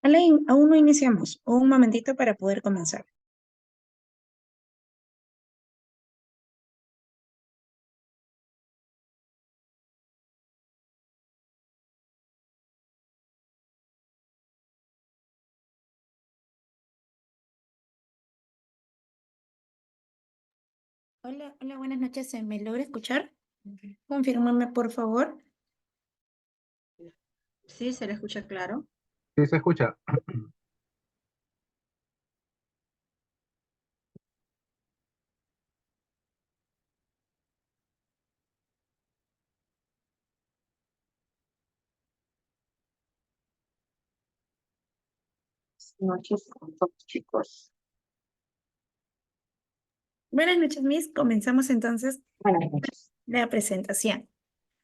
Alain, aún no iniciamos. Un momentito para poder comenzar. Hola, hola, buenas noches. ¿Se me logra escuchar? Confírmame, por favor. Sí, se le escucha claro. Sí, se escucha. Noches con todos, chicos. Buenas noches, Miss. Comenzamos entonces Buenas noches. la presentación.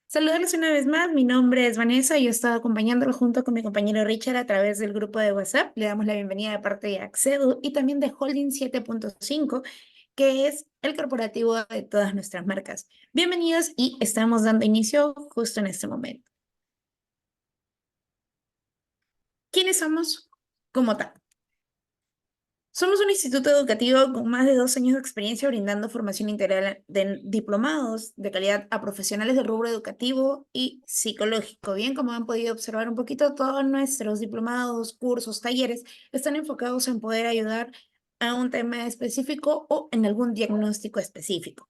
Saludarles una vez más. Mi nombre es Vanessa y yo estaba acompañándolo junto con mi compañero Richard a través del grupo de WhatsApp. Le damos la bienvenida de parte de Accedu y también de Holding 7.5, que es el corporativo de todas nuestras marcas. Bienvenidos y estamos dando inicio justo en este momento. ¿Quiénes somos como tal? Somos un instituto educativo con más de 2 años de experiencia brindando formación integral de diplomados de calidad a profesionales del rubro educativo y psicológico. Bien, como han podido observar un poquito, todos nuestros diplomados, cursos, talleres están enfocados en poder ayudar a un tema específico o en algún diagnóstico específico.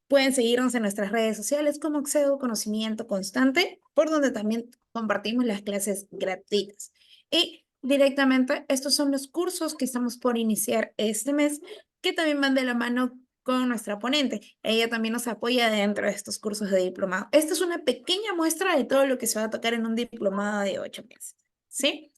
Pueden seguirnos en nuestras redes sociales como Accedo Conocimiento Constante, por donde también compartimos las clases gratuitas. Y directamente, estos son los cursos que estamos por iniciar este mes, que también van de la mano con nuestra ponente. Ella también nos apoya dentro de estos cursos de diplomado. Esta es una pequeña muestra de todo lo que se va a tocar en un diplomado de 8 meses. ¿Sí?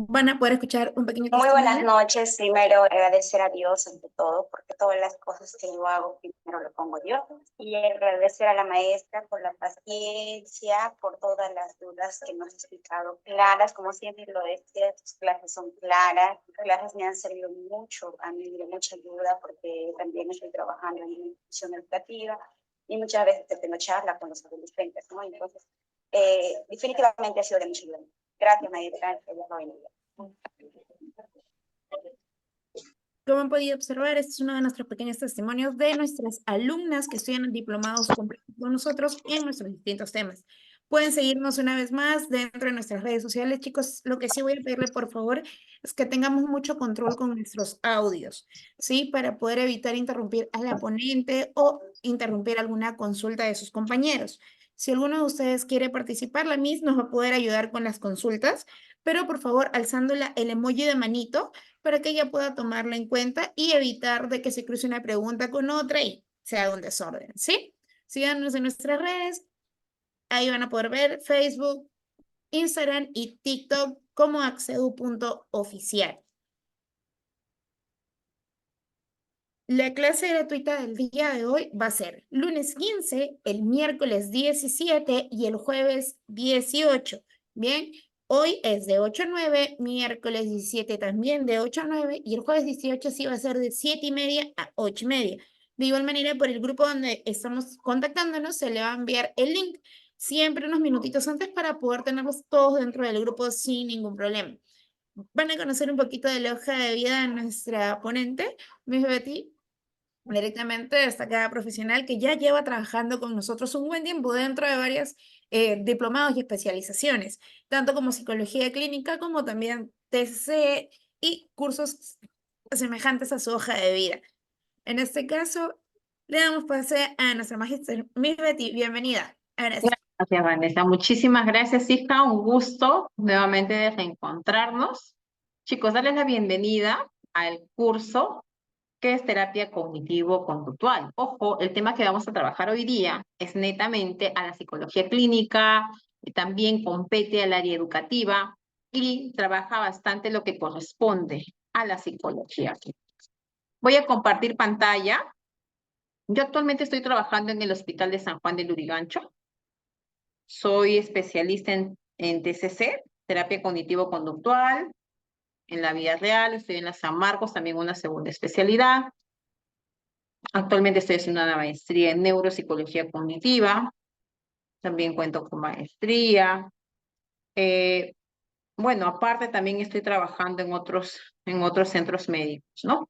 Van a poder escuchar un pequeño Muy buenas testimonio. noches. Primero, agradecer a Dios ante todo, porque todas las cosas que yo hago, primero lo pongo Dios. Y agradecer a la maestra por la paciencia, por todas las dudas que nos ha explicado claras. Como siempre lo decía, tus clases son claras. Tus clases me han servido mucho, a mí de mucha ayuda, porque también estoy trabajando en una institución educativa y muchas veces tengo charlas con los adolescentes, ¿no? Entonces, definitivamente ha sido de mucha ayuda. Gracias, maestra. Que Dios lo bendiga. Como han podido observar, este es uno de nuestros pequeños testimonios de nuestras alumnas que estudian diplomados con nosotros en nuestros distintos temas. Pueden seguirnos una vez más dentro de nuestras redes sociales, chicos. Lo que sí voy a pedirle, por favor, es que tengamos mucho control con nuestros audios, ¿sí? Para poder evitar interrumpir a la ponente o interrumpir alguna consulta de sus compañeros. Si alguno de ustedes quiere participar, la Miss nos va a poder ayudar con las consultas, pero por favor, alzando el emoji de manito para que ella pueda tomarla en cuenta y evitar de que se cruce una pregunta con otra y se haga un desorden, ¿sí? Síganos en nuestras redes, ahí van a poder ver Facebook, Instagram y TikTok como accedu.oficial. La clase gratuita del día de hoy va a ser lunes 15, el miércoles 17 y el jueves 18. Bien, hoy es de 8 a 9, miércoles 17 también de 8 a 9 y el jueves 18 sí va a ser de 7:30 a 8:30. De igual manera, por el grupo donde estamos contactándonos, se le va a enviar el link siempre unos minutitos antes para poder tenerlos todos dentro del grupo sin ningún problema. Van a conocer un poquito de la hoja de vida de nuestra ponente, Miss Betty, directamente destacada profesional que ya lleva trabajando con nosotros un buen tiempo dentro de varios diplomados y especializaciones, tanto como psicología clínica como también TCC y cursos semejantes a su hoja de vida. En este caso, le damos pase a nuestra magíster Miss Betty. Bienvenida. Ahora sí. Gracias, Vanessa. Muchísimas gracias, hija. Un gusto nuevamente de reencontrarnos. Chicos, darles la bienvenida al curso que es terapia cognitivo-conductual. Ojo, el tema que vamos a trabajar hoy día es netamente a la psicología clínica, y también compete al área educativa y trabaja bastante lo que corresponde a la psicología clínica. Voy a compartir pantalla. Yo actualmente estoy trabajando en el Hospital de San Juan de Lurigancho. Soy especialista en TCC, terapia cognitivo-conductual, en la vida real. Estoy en la San Marcos, también una segunda especialidad. Actualmente estoy haciendo una maestría en neuropsicología cognitiva. También cuento con maestría. bueno, aparte también estoy trabajando en otros centros médicos, ¿no?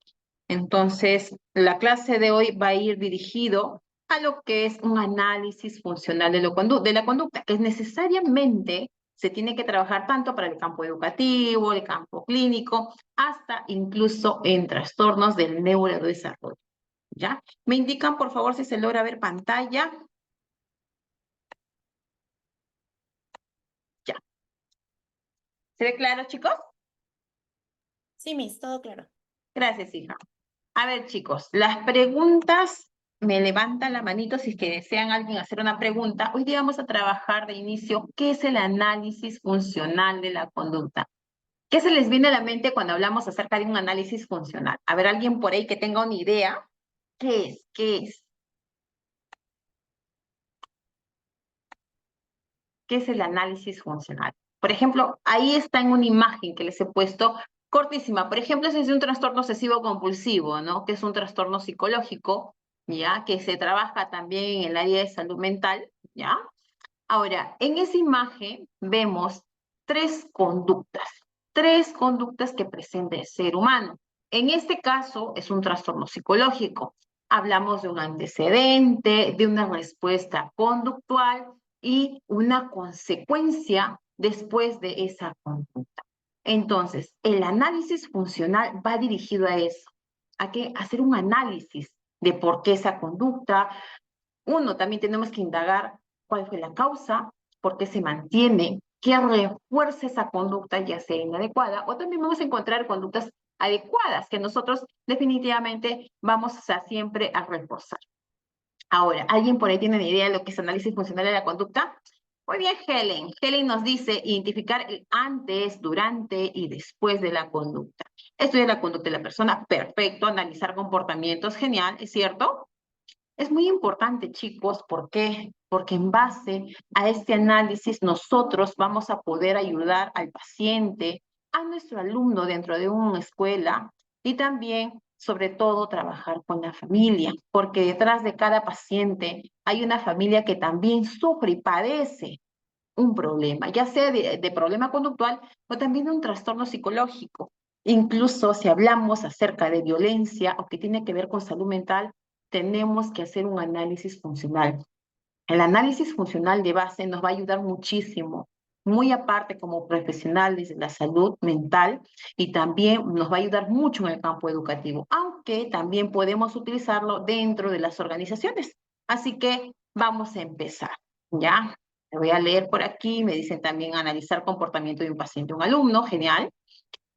Entonces, la clase de hoy va a ir dirigido a lo que es un análisis funcional de la conducta, que es necesariamente se tiene que trabajar tanto para el campo educativo, el campo clínico, hasta incluso en trastornos del neurodesarrollo, ¿ya? Me indican, por favor, si se logra ver pantalla. Ya. ¿Se ve claro, chicos? Sí, Miss, todo claro. Gracias, hija. A ver, chicos, las preguntas, me levantan la manito si es que desean alguien hacer una pregunta. Hoy día vamos a trabajar de inicio qué es el análisis funcional de la conducta. ¿Qué se les viene a la mente cuando hablamos acerca de un análisis funcional? A ver, alguien por ahí que tenga una idea. ¿Qué es? ¿Qué es? ¿Qué es el análisis funcional? Por ejemplo, ahí está en una imagen que les he puesto cortísima. Por ejemplo, ese es un trastorno obsesivo compulsivo, ¿no? Que es un trastorno psicológico, ¿ya? Que se trabaja también en el área de salud mental, ¿ya? Ahora, en esa imagen vemos tres conductas que presenta el ser humano. En este caso es un trastorno psicológico. Hablamos de un antecedente, de una respuesta conductual y una consecuencia después de esa conducta. Entonces, el análisis funcional va dirigido a eso, a que hacer un análisis de por qué esa conducta. Uno, también tenemos que indagar cuál fue la causa, por qué se mantiene, qué refuerza esa conducta, ya sea inadecuada, o también vamos a encontrar conductas adecuadas que nosotros definitivamente vamos a siempre a reforzar. Ahora, ¿alguien por ahí tiene una idea de lo que es análisis funcional de la conducta? Muy bien, Helen. Helen nos dice identificar el antes, durante y después de la conducta. Estudiar la conducta de la persona, perfecto. Analizar comportamientos, genial, ¿es cierto? Es muy importante, chicos, ¿por qué? Porque en base a este análisis nosotros vamos a poder ayudar al paciente, a nuestro alumno dentro de una escuela y también, sobre todo, trabajar con la familia, porque detrás de cada paciente hay una familia que también sufre y padece un problema, ya sea de problema conductual o también de un trastorno psicológico. Incluso si hablamos acerca de violencia o que tiene que ver con salud mental, tenemos que hacer un análisis funcional. El análisis funcional de base nos va a ayudar muchísimo, muy aparte como profesionales de la salud mental y también nos va a ayudar mucho en el campo educativo, aunque también podemos utilizarlo dentro de las organizaciones. Así que vamos a empezar, ¿ya? Me voy a leer por aquí, me dicen también analizar comportamiento de un paciente o un alumno, genial.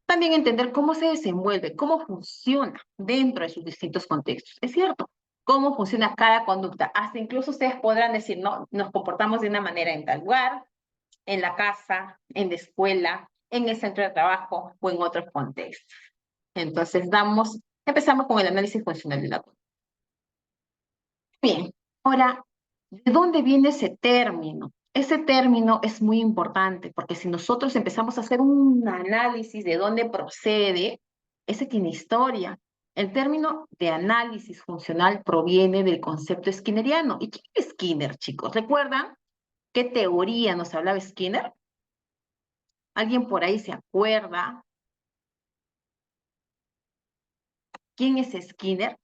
También entender cómo se desenvuelve, cómo funciona dentro de sus distintos contextos. Es cierto, cómo funciona cada conducta. Hasta incluso ustedes podrán decir, no, nos comportamos de una manera en tal lugar, en la casa, en la escuela, en el centro de trabajo o en otros contextos. Entonces, empezamos con el análisis funcional de la conducta. Bien, ahora, ¿de dónde viene ese término? Ese término es muy importante porque si nosotros empezamos a hacer un análisis de dónde procede, ese tiene historia. El término de análisis funcional proviene del concepto skinneriano. ¿Y quién es Skinner, chicos? ¿Recuerdan qué teoría nos hablaba Skinner? ¿Alguien por ahí se acuerda? ¿Quién es Skinner?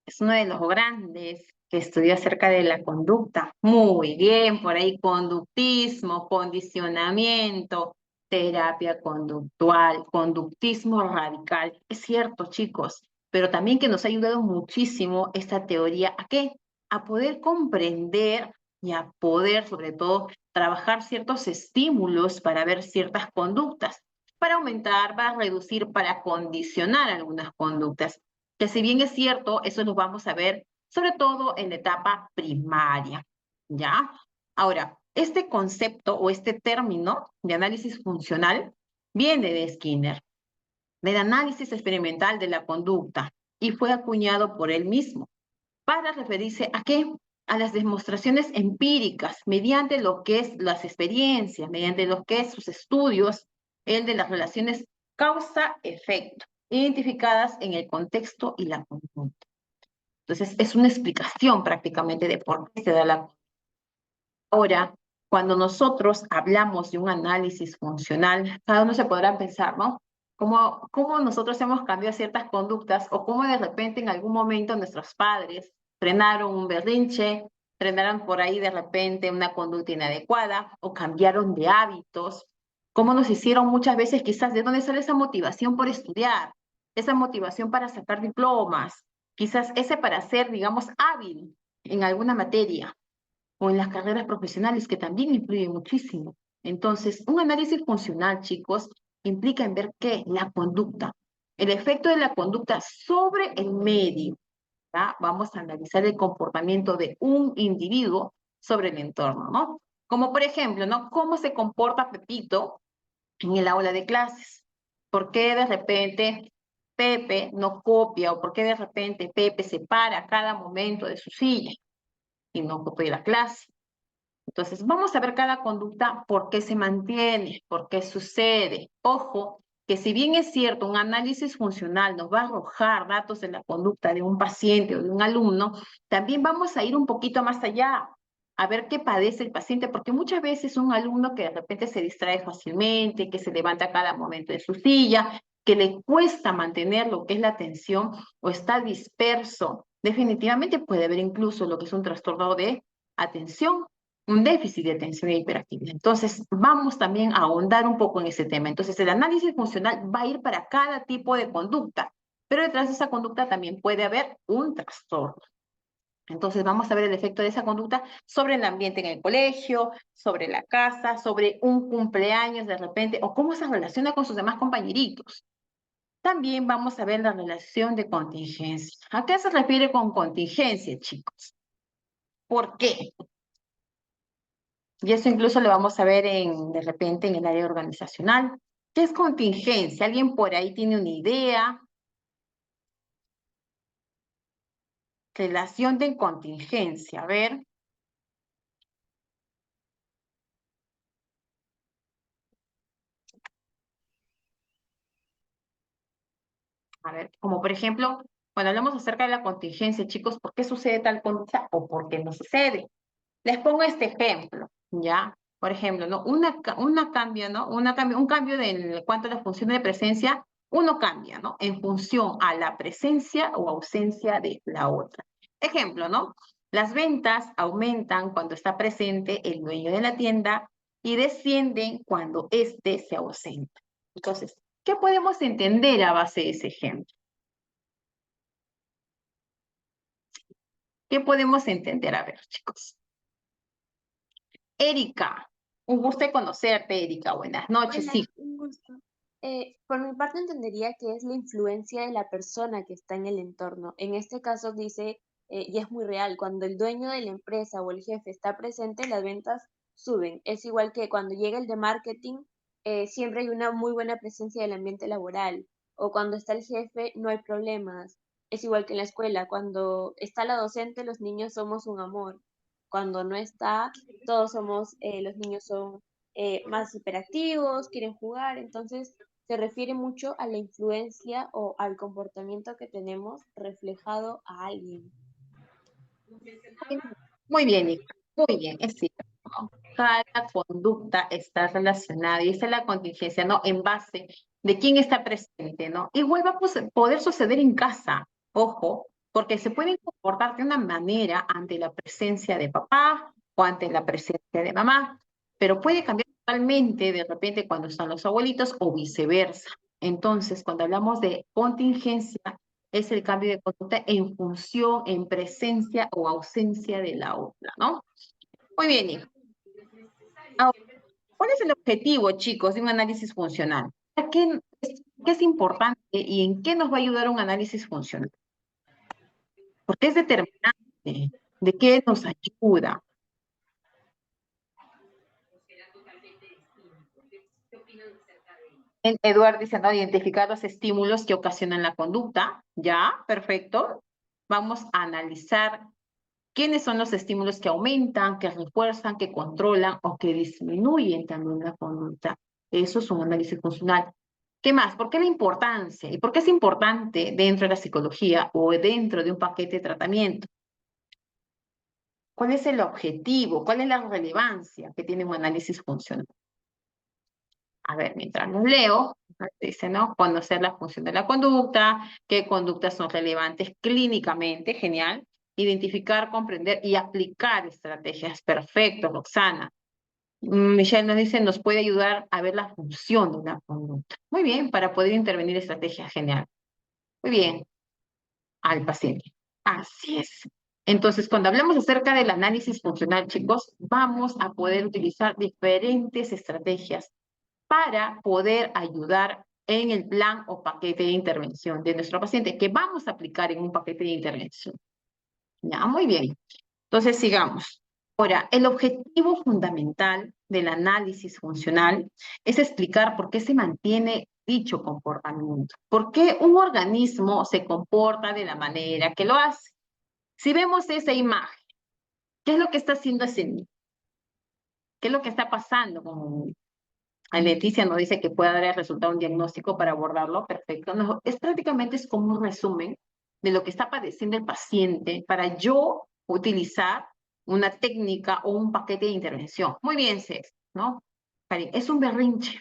Es uno de los grandes que estudió acerca de la conducta. Muy bien, por ahí conductismo, condicionamiento, terapia conductual, conductismo radical. Es cierto, chicos, pero también que nos ha ayudado muchísimo esta teoría. ¿A qué? A poder comprender y a poder, sobre todo, trabajar ciertos estímulos para ver ciertas conductas, para aumentar, para reducir, para condicionar algunas conductas que si bien es cierto, eso lo vamos a ver sobre todo en la etapa primaria, ¿ya? Ahora, este concepto o este término de análisis funcional viene de Skinner, del análisis experimental de la conducta, y fue acuñado por él mismo para referirse a qué? A las demostraciones empíricas, mediante lo que es las experiencias, mediante lo que es sus estudios, el de las relaciones causa-efecto, identificadas en el contexto y la conducta. Entonces, es una explicación prácticamente de por qué se da la. Ahora, Cuando nosotros hablamos de un análisis funcional, cada uno se podrá pensar, ¿no? ¿Cómo nosotros hemos cambiado ciertas conductas o cómo de repente en algún momento nuestros padres frenaron un berrinche, frenaron por ahí de repente una conducta inadecuada o cambiaron de hábitos? ¿Cómo nos hicieron muchas veces quizás de dónde sale esa motivación por estudiar, esa motivación para sacar diplomas, quizás ese para ser, digamos, hábil en alguna materia o en las carreras profesionales que también influye muchísimo? Entonces, un análisis funcional, chicos, implica en ver qué, la conducta, el efecto de la conducta sobre el medio. ¿Ya? Vamos a analizar el comportamiento de un individuo sobre el entorno, ¿no? Como por ejemplo, ¿no? ¿Cómo se comporta Pepito en el aula de clases? ¿Por qué de repente Pepe no copia o por qué de repente Pepe se para a cada momento de su silla y no copia la clase? Entonces, vamos a ver cada conducta, por qué se mantiene, por qué sucede. Ojo, que si bien es cierto, un análisis funcional nos va a arrojar datos de la conducta de un paciente o de un alumno, también vamos a ir un poquito más allá, a ver qué padece el paciente, porque muchas veces un alumno que de repente se distrae fácilmente, que se levanta a cada momento de su silla, que le cuesta mantener lo que es la atención o está disperso, definitivamente puede haber incluso lo que es un trastorno de atención, un déficit de atención e hiperactividad. Entonces, vamos también a ahondar un poco en ese tema. Entonces, el análisis funcional va a ir para cada tipo de conducta, pero detrás de esa conducta también puede haber un trastorno. Entonces, vamos a ver el efecto de esa conducta sobre el ambiente en el colegio, sobre la casa, sobre un cumpleaños de repente, o cómo se relaciona con sus demás compañeritos. También vamos a ver la relación de contingencia. ¿A qué se refiere con contingencia, chicos? ¿Por qué? Y eso incluso lo vamos a ver de repente en el área organizacional. ¿Qué es contingencia? ¿Alguien por ahí tiene una idea? Relación de contingencia. A ver, como por ejemplo, cuando hablamos acerca de la contingencia, chicos, ¿por qué sucede tal conducta o por qué no sucede? Les pongo este ejemplo, ¿ya? Por ejemplo, ¿no? Cambio, ¿no? Un cambio en cuanto a la función de presencia, uno cambia, ¿no? En función a la presencia o ausencia de la otra. Ejemplo, ¿no? Las ventas aumentan cuando está presente el dueño de la tienda y descienden cuando éste se ausenta. Entonces, ¿qué podemos entender a base de ese ejemplo? ¿Qué podemos entender? A ver, chicos. Erika, un gusto de conocerte, Erika. Buenas noches. Hola, Sí. un gusto. Por mi parte entendería que es la influencia de la persona que está en el entorno. En este caso dice, y es muy real, cuando el dueño de la empresa o el jefe está presente, las ventas suben. Es igual que cuando llega el de marketing, siempre hay una muy buena presencia del ambiente laboral. O cuando está el jefe, no hay problemas. Es igual que en la escuela, cuando está la docente, los niños somos un amor. Cuando no está, todos somos, los niños son más hiperactivos, quieren jugar, entonces se refiere mucho a la influencia o al comportamiento que tenemos reflejado a alguien. Muy bien, Erika. Muy bien, es cierto, ¿no? Cada conducta está relacionada y esa es la contingencia, ¿no? En base de quién está presente, ¿no? Igual va a poder suceder en casa, ojo, porque se pueden comportar de una manera ante la presencia de papá o ante la presencia de mamá, pero puede cambiar totalmente de repente cuando están los abuelitos o viceversa. Entonces, cuando hablamos de contingencia, es el cambio de conducta en función, en presencia o ausencia de la otra, ¿no? Muy bien, Nico. Ahora, ¿cuál es el objetivo, chicos, de un análisis funcional? ¿Qué es importante y en qué nos va a ayudar un análisis funcional? Porque es determinante. ¿De qué nos ayuda? Eduardo dice, ¿no? Identificar los estímulos que ocasionan la conducta. Ya, perfecto. Vamos a analizar quiénes son los estímulos que aumentan, que refuerzan, que controlan o que disminuyen también la conducta. Eso es un análisis funcional. ¿Qué más? ¿Por qué la importancia? ¿Y por qué es importante dentro de la psicología o dentro de un paquete de tratamiento? ¿Cuál es el objetivo? ¿Cuál es la relevancia que tiene un análisis funcional? A ver, mientras los leo, dice, ¿no? Conocer la función de la conducta, qué conductas son relevantes clínicamente, genial. Identificar, comprender y aplicar estrategias. Perfecto, Roxana. Michelle nos dice, nos puede ayudar a ver la función de una conducta. Muy bien, para poder intervenir estrategias, genial. Muy bien, al paciente. Así es. Entonces, cuando hablamos acerca del análisis funcional, chicos, vamos a poder utilizar diferentes estrategias para poder ayudar en el plan o paquete de intervención de nuestro paciente, que vamos a aplicar en un paquete de intervención. Ya, muy bien. Entonces, sigamos. Ahora, el objetivo fundamental del análisis funcional es explicar por qué se mantiene dicho comportamiento, por qué un organismo se comporta de la manera que lo hace. Si vemos esa imagen, ¿qué es lo que está haciendo ese niño? ¿Qué es lo que está pasando con Leticia nos dice que puede dar el resultado un diagnóstico para abordarlo? Perfecto. No, es prácticamente es como un resumen de lo que está padeciendo el paciente para yo utilizar una técnica o un paquete de intervención. Muy bien, Cés, ¿no? Karin, es un berrinche.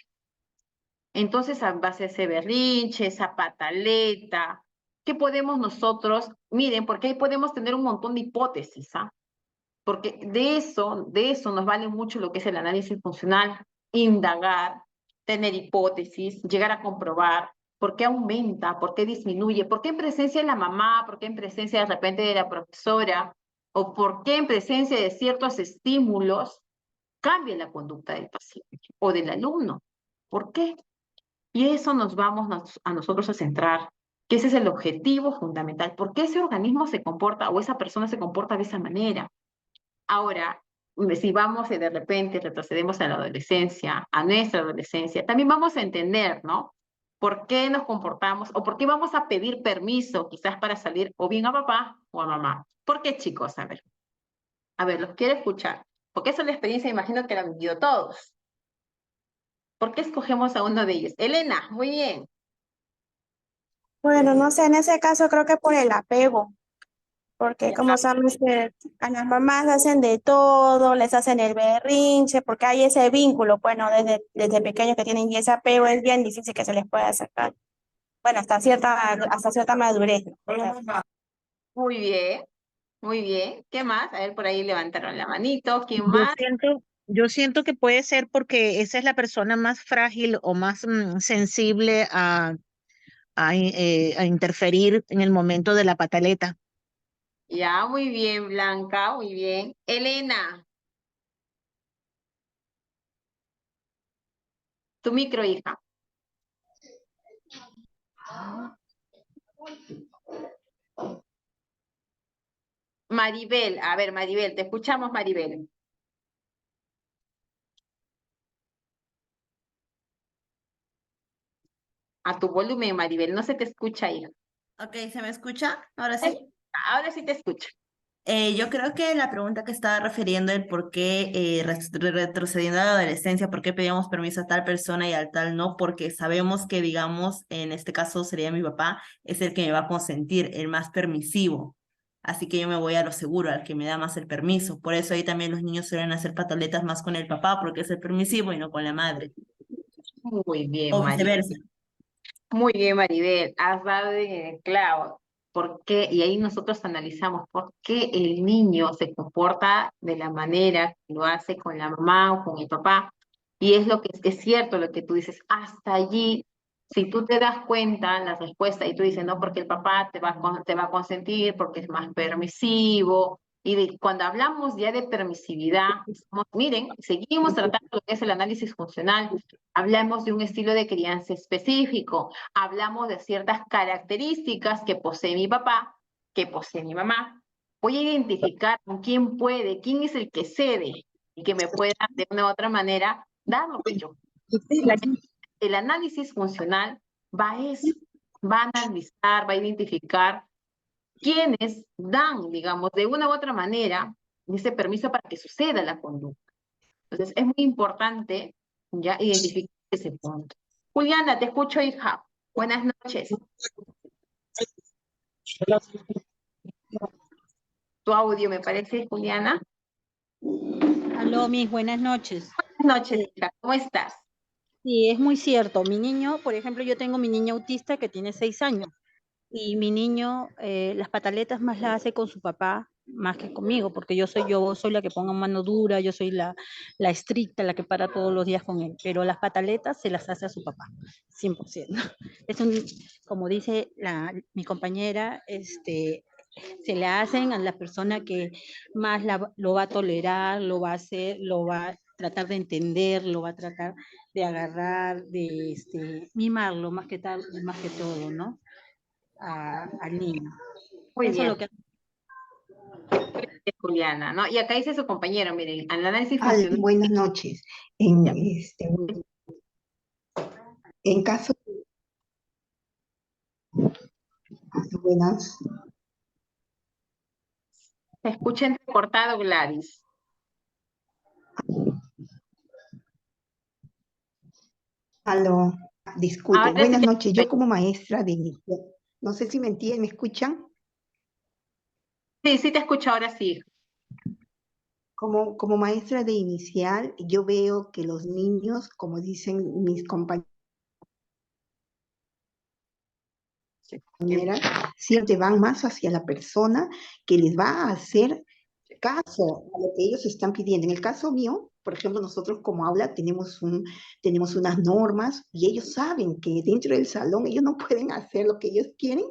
Entonces, a base de ese berrinche, esa pataleta, ¿qué podemos nosotros? Miren, porque ahí podemos tener un montón de hipótesis, ¿ah? Porque de eso nos vale mucho lo que es el análisis funcional, indagar, tener hipótesis, llegar a comprobar por qué aumenta, por qué disminuye, por qué en presencia de la mamá, por qué en presencia de repente de la profesora, o por qué en presencia de ciertos estímulos cambia la conducta del paciente o del alumno. ¿Por qué? Y eso nos vamos a nosotros a centrar, que ese es el objetivo fundamental. ¿Por qué ese organismo se comporta o esa persona se comporta de esa manera? Ahora, si vamos y de repente retrocedemos a la adolescencia, a nuestra adolescencia, también vamos a entender, ¿no? ¿Por qué nos comportamos o por qué vamos a pedir permiso quizás para salir o bien a papá o a mamá? ¿Por qué, chicos? A ver, los quiero escuchar. Porque esa es la experiencia, imagino que la han vivido todos. ¿Por qué escogemos a uno de ellos? Elena, muy bien. Bueno, no sé, en ese caso creo que por el apego, porque como sabes que a las mamás hacen de todo, les hacen el berrinche, porque hay ese vínculo, bueno, desde pequeños que tienen y ese apego es bien difícil que se les pueda sacar. Bueno, hasta cierta madurez. Muy bien, muy bien. ¿Qué más? A ver, por ahí levantaron la manito. ¿Quién Yo más? siento, yo siento que puede ser porque esa es la persona más frágil o más sensible a interferir en el momento de la pataleta. Ya, muy bien, Blanca, muy bien. Elena, tu micro, hija. Maribel, a ver, Maribel, te escuchamos, Maribel. A tu volumen, Maribel, no se te escucha, hija. Ok, ¿se me escucha? Ahora sí. Ahora sí te escucho. Yo creo que la pregunta que estaba refiriendo el por qué retrocediendo a la adolescencia, por qué pedíamos permiso a tal persona y al tal no, porque sabemos que, digamos, en este caso sería mi papá, es el que me va a consentir, el más permisivo. Así que yo me voy a lo seguro, al que me da más el permiso. Por eso ahí también los niños suelen hacer pataletas más con el papá, porque es el permisivo y no con la madre. Muy bien, O Maribel. viceversa. Muy bien, Maribel, has dado en el clavo. ¿Por qué? Y ahí nosotros analizamos por qué el niño se comporta de la manera que lo hace con la mamá o con el papá. Y es lo que es cierto lo que tú dices, hasta allí, si tú te das cuenta la respuesta y tú dices, no, porque el papá te va a consentir, porque es más permisivo. Cuando hablamos ya de permisividad, miren, seguimos tratando lo que es el análisis funcional. Hablamos de un estilo de crianza específico, hablamos de ciertas características que posee mi papá, que posee mi mamá. Voy a identificar con quién puede, quién es el que cede y que me pueda de una u otra manera dar lo que yo. El análisis funcional va a eso, va a analizar, va a identificar quiénes dan, digamos, de una u otra manera ese permiso para que suceda la conducta. Entonces, es muy importante ya identificar ese punto. Juliana, te escucho, hija. Buenas noches. tu audio, me parece, Juliana. Aló, mis buenas noches. Buenas noches, hija. ¿Cómo estás? Sí, es muy cierto. Mi niño, por ejemplo, yo tengo mi niño autista que tiene 6 años y mi niño las pataletas más las hace con su papá más que conmigo, porque yo soy la que pongo mano dura, yo soy la estricta, la que para todos los días con él, pero las pataletas se las hace a su papá, 100%. Es como dice mi compañera, se le hacen a la persona que más lo va a tolerar, lo va a hacer, lo va a tratar de entender, lo va a tratar de agarrar, de mimarlo más que todo, ¿no? Al niño. Muy Eso es bien, lo que Juliana, ¿no? Y acá dice su compañero, miren, el análisis funcional. Buenas noches. Ya. En caso, buenas, Se escucha entrecortado, Gladys. aló, disculpe, Ahora sí buenas te noches. Yo escucho. como maestra de inicio, no sé si me entienden, ¿me escuchan? Sí, sí te escucho ahora sí. Como maestra de inicial, yo veo que los niños, como dicen mis compañeras, siempre van más hacia la persona que les va a hacer caso a lo que ellos están pidiendo. En el caso mío, por ejemplo, nosotros como aula tenemos unas normas y ellos saben que dentro del salón ellos no pueden hacer lo que ellos quieren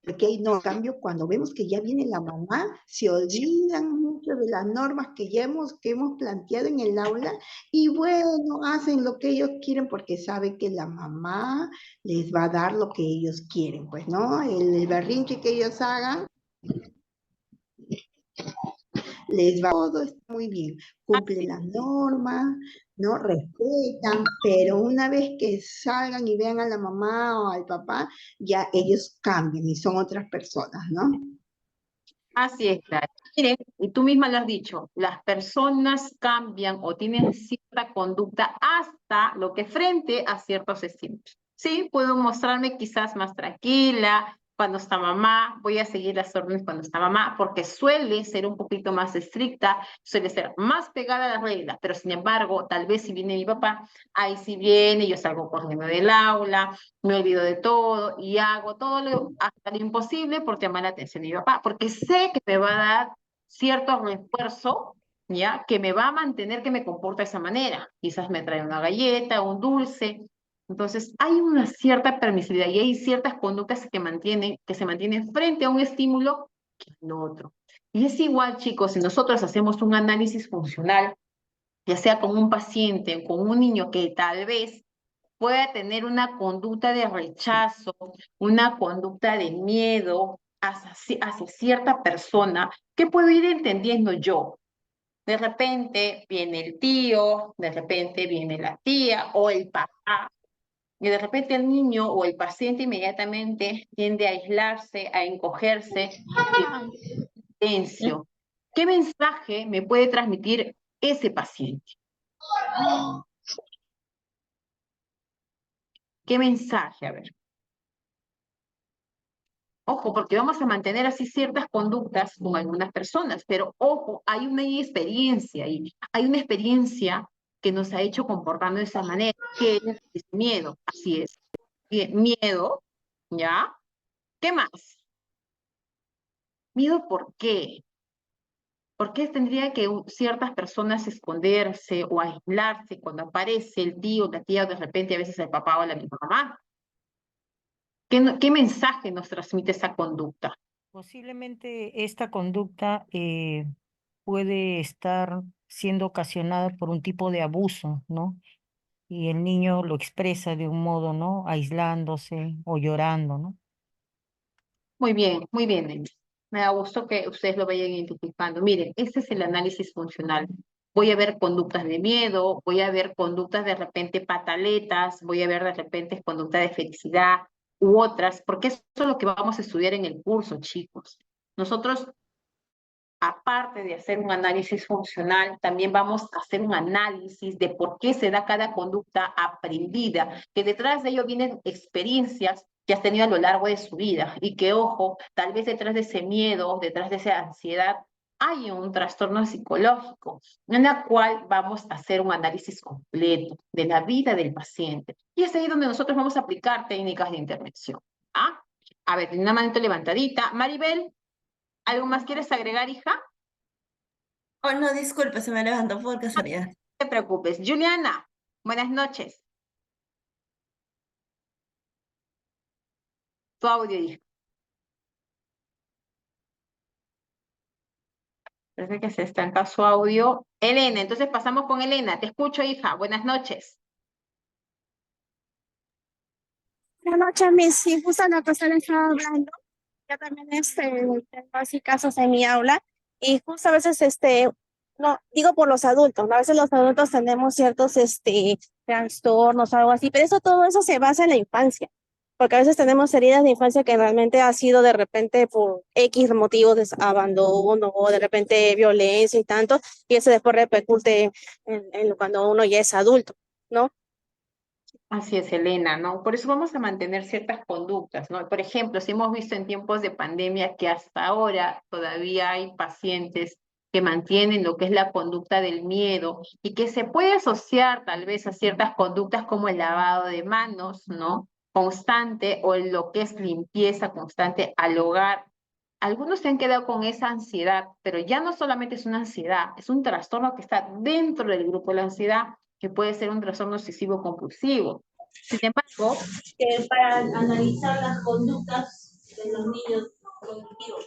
porque hay no, en cambio, cuando vemos que ya viene la mamá, se olvidan mucho de las normas que hemos planteado en el aula y bueno, hacen lo que ellos quieren porque saben que la mamá les va a dar lo que ellos quieren, pues, ¿no? El berrinche que ellos hagan, les va todo está muy bien, cumplen las normas, ¿no? Respetan, pero una vez que salgan y vean a la mamá o al papá, ya ellos cambian y son otras personas, ¿no? Así es, Gladys. Miren, y tú misma lo has dicho, las personas cambian o tienen cierta conducta hasta lo que frente a ciertos estímulos. Sí, puedo mostrarme quizás más tranquila cuando está mamá, voy a seguir las órdenes cuando está mamá, porque suele ser un poquito más estricta, suele ser más pegada a las reglas, pero sin embargo, tal vez si viene mi papá, ahí sí viene, yo salgo corriendo del aula, me olvido de todo y hago todo hasta lo imposible por llamar la atención de mi papá, porque sé que me va a dar cierto refuerzo, ¿ya? Que me va a mantener que me comporte de esa manera. Quizás me trae una galleta, un dulce. Entonces, hay una cierta permisividad y hay ciertas conductas que se mantienen frente a un estímulo que al otro. Y es igual, chicos, si nosotros hacemos un análisis funcional, ya sea con un paciente o con un niño que tal vez pueda tener una conducta de rechazo, una conducta de miedo hacia cierta persona, ¿qué puedo ir entendiendo yo? De repente viene el tío, de repente viene la tía o el papá, y de repente el niño o el paciente inmediatamente tiende a aislarse, a encogerse, en silencio. ¿Qué mensaje me puede transmitir ese paciente? ¿Qué mensaje? A ver. Ojo, porque vamos a mantener así ciertas conductas con algunas personas, pero ojo, hay una experiencia ahí, hay una experiencia que nos ha hecho comportarnos de esa manera, que es miedo, así es. Bien, miedo, ¿ya? ¿Qué más? ¿Miedo por qué? ¿Por qué tendría que ciertas personas esconderse o aislarse cuando aparece el tío, la tía, o de repente a veces el papá o la misma mamá? ¿Qué mensaje nos transmite esa conducta? Posiblemente esta conducta puede estar siendo ocasionada por un tipo de abuso, ¿no? Y el niño lo expresa de un modo, ¿no? Aislándose o llorando, ¿no? Muy bien, Amy. Me da gusto que ustedes lo vayan identificando. Miren, este es el análisis funcional. Voy a ver conductas de miedo, voy a ver conductas de repente pataletas, voy a ver de repente conductas de felicidad u otras, porque eso es lo que vamos a estudiar en el curso, chicos. Nosotros, aparte de hacer un análisis funcional, también vamos a hacer un análisis de por qué se da cada conducta aprendida, que detrás de ello vienen experiencias que has tenido a lo largo de su vida y que, ojo, tal vez detrás de ese miedo, detrás de esa ansiedad, hay un trastorno psicológico en la cual vamos a hacer un análisis completo de la vida del paciente. Y es ahí donde nosotros vamos a aplicar técnicas de intervención. ¿Ah? A ver, una manito levantadita. Maribel, ¿algo más quieres agregar, hija? Oh, no, disculpe, se me levantó por casualidad. No te preocupes. Juliana, buenas noches. Tu audio, hija. Parece que se estanca su audio. Elena, entonces pasamos con Elena. Te escucho, hija. Buenas noches. Buenas noches, Miss. Sí, justo lo que usted estaba hablando. Yo también tengo así casos en mi aula y justo a veces, no, digo por los adultos, ¿no? A veces los adultos tenemos ciertos, trastornos o algo así, pero todo eso se basa en la infancia, porque a veces tenemos heridas de infancia que realmente ha sido de repente por X motivos de abandono o de repente violencia y tanto, y eso después repercute en cuando uno ya es adulto, ¿no? Así es, Elena, ¿no? Por eso vamos a mantener ciertas conductas, ¿no? Por ejemplo, si hemos visto en tiempos de pandemia que hasta ahora todavía hay pacientes que mantienen lo que es la conducta del miedo y que se puede asociar tal vez a ciertas conductas como el lavado de manos, ¿no? Constante o lo que es limpieza constante al hogar. Algunos se han quedado con esa ansiedad, pero ya no solamente es una ansiedad, es un trastorno que está dentro del grupo de la ansiedad, que puede ser un trastorno obsesivo compulsivo. Sin embargo, Para analizar las conductas de los niños cognitivos.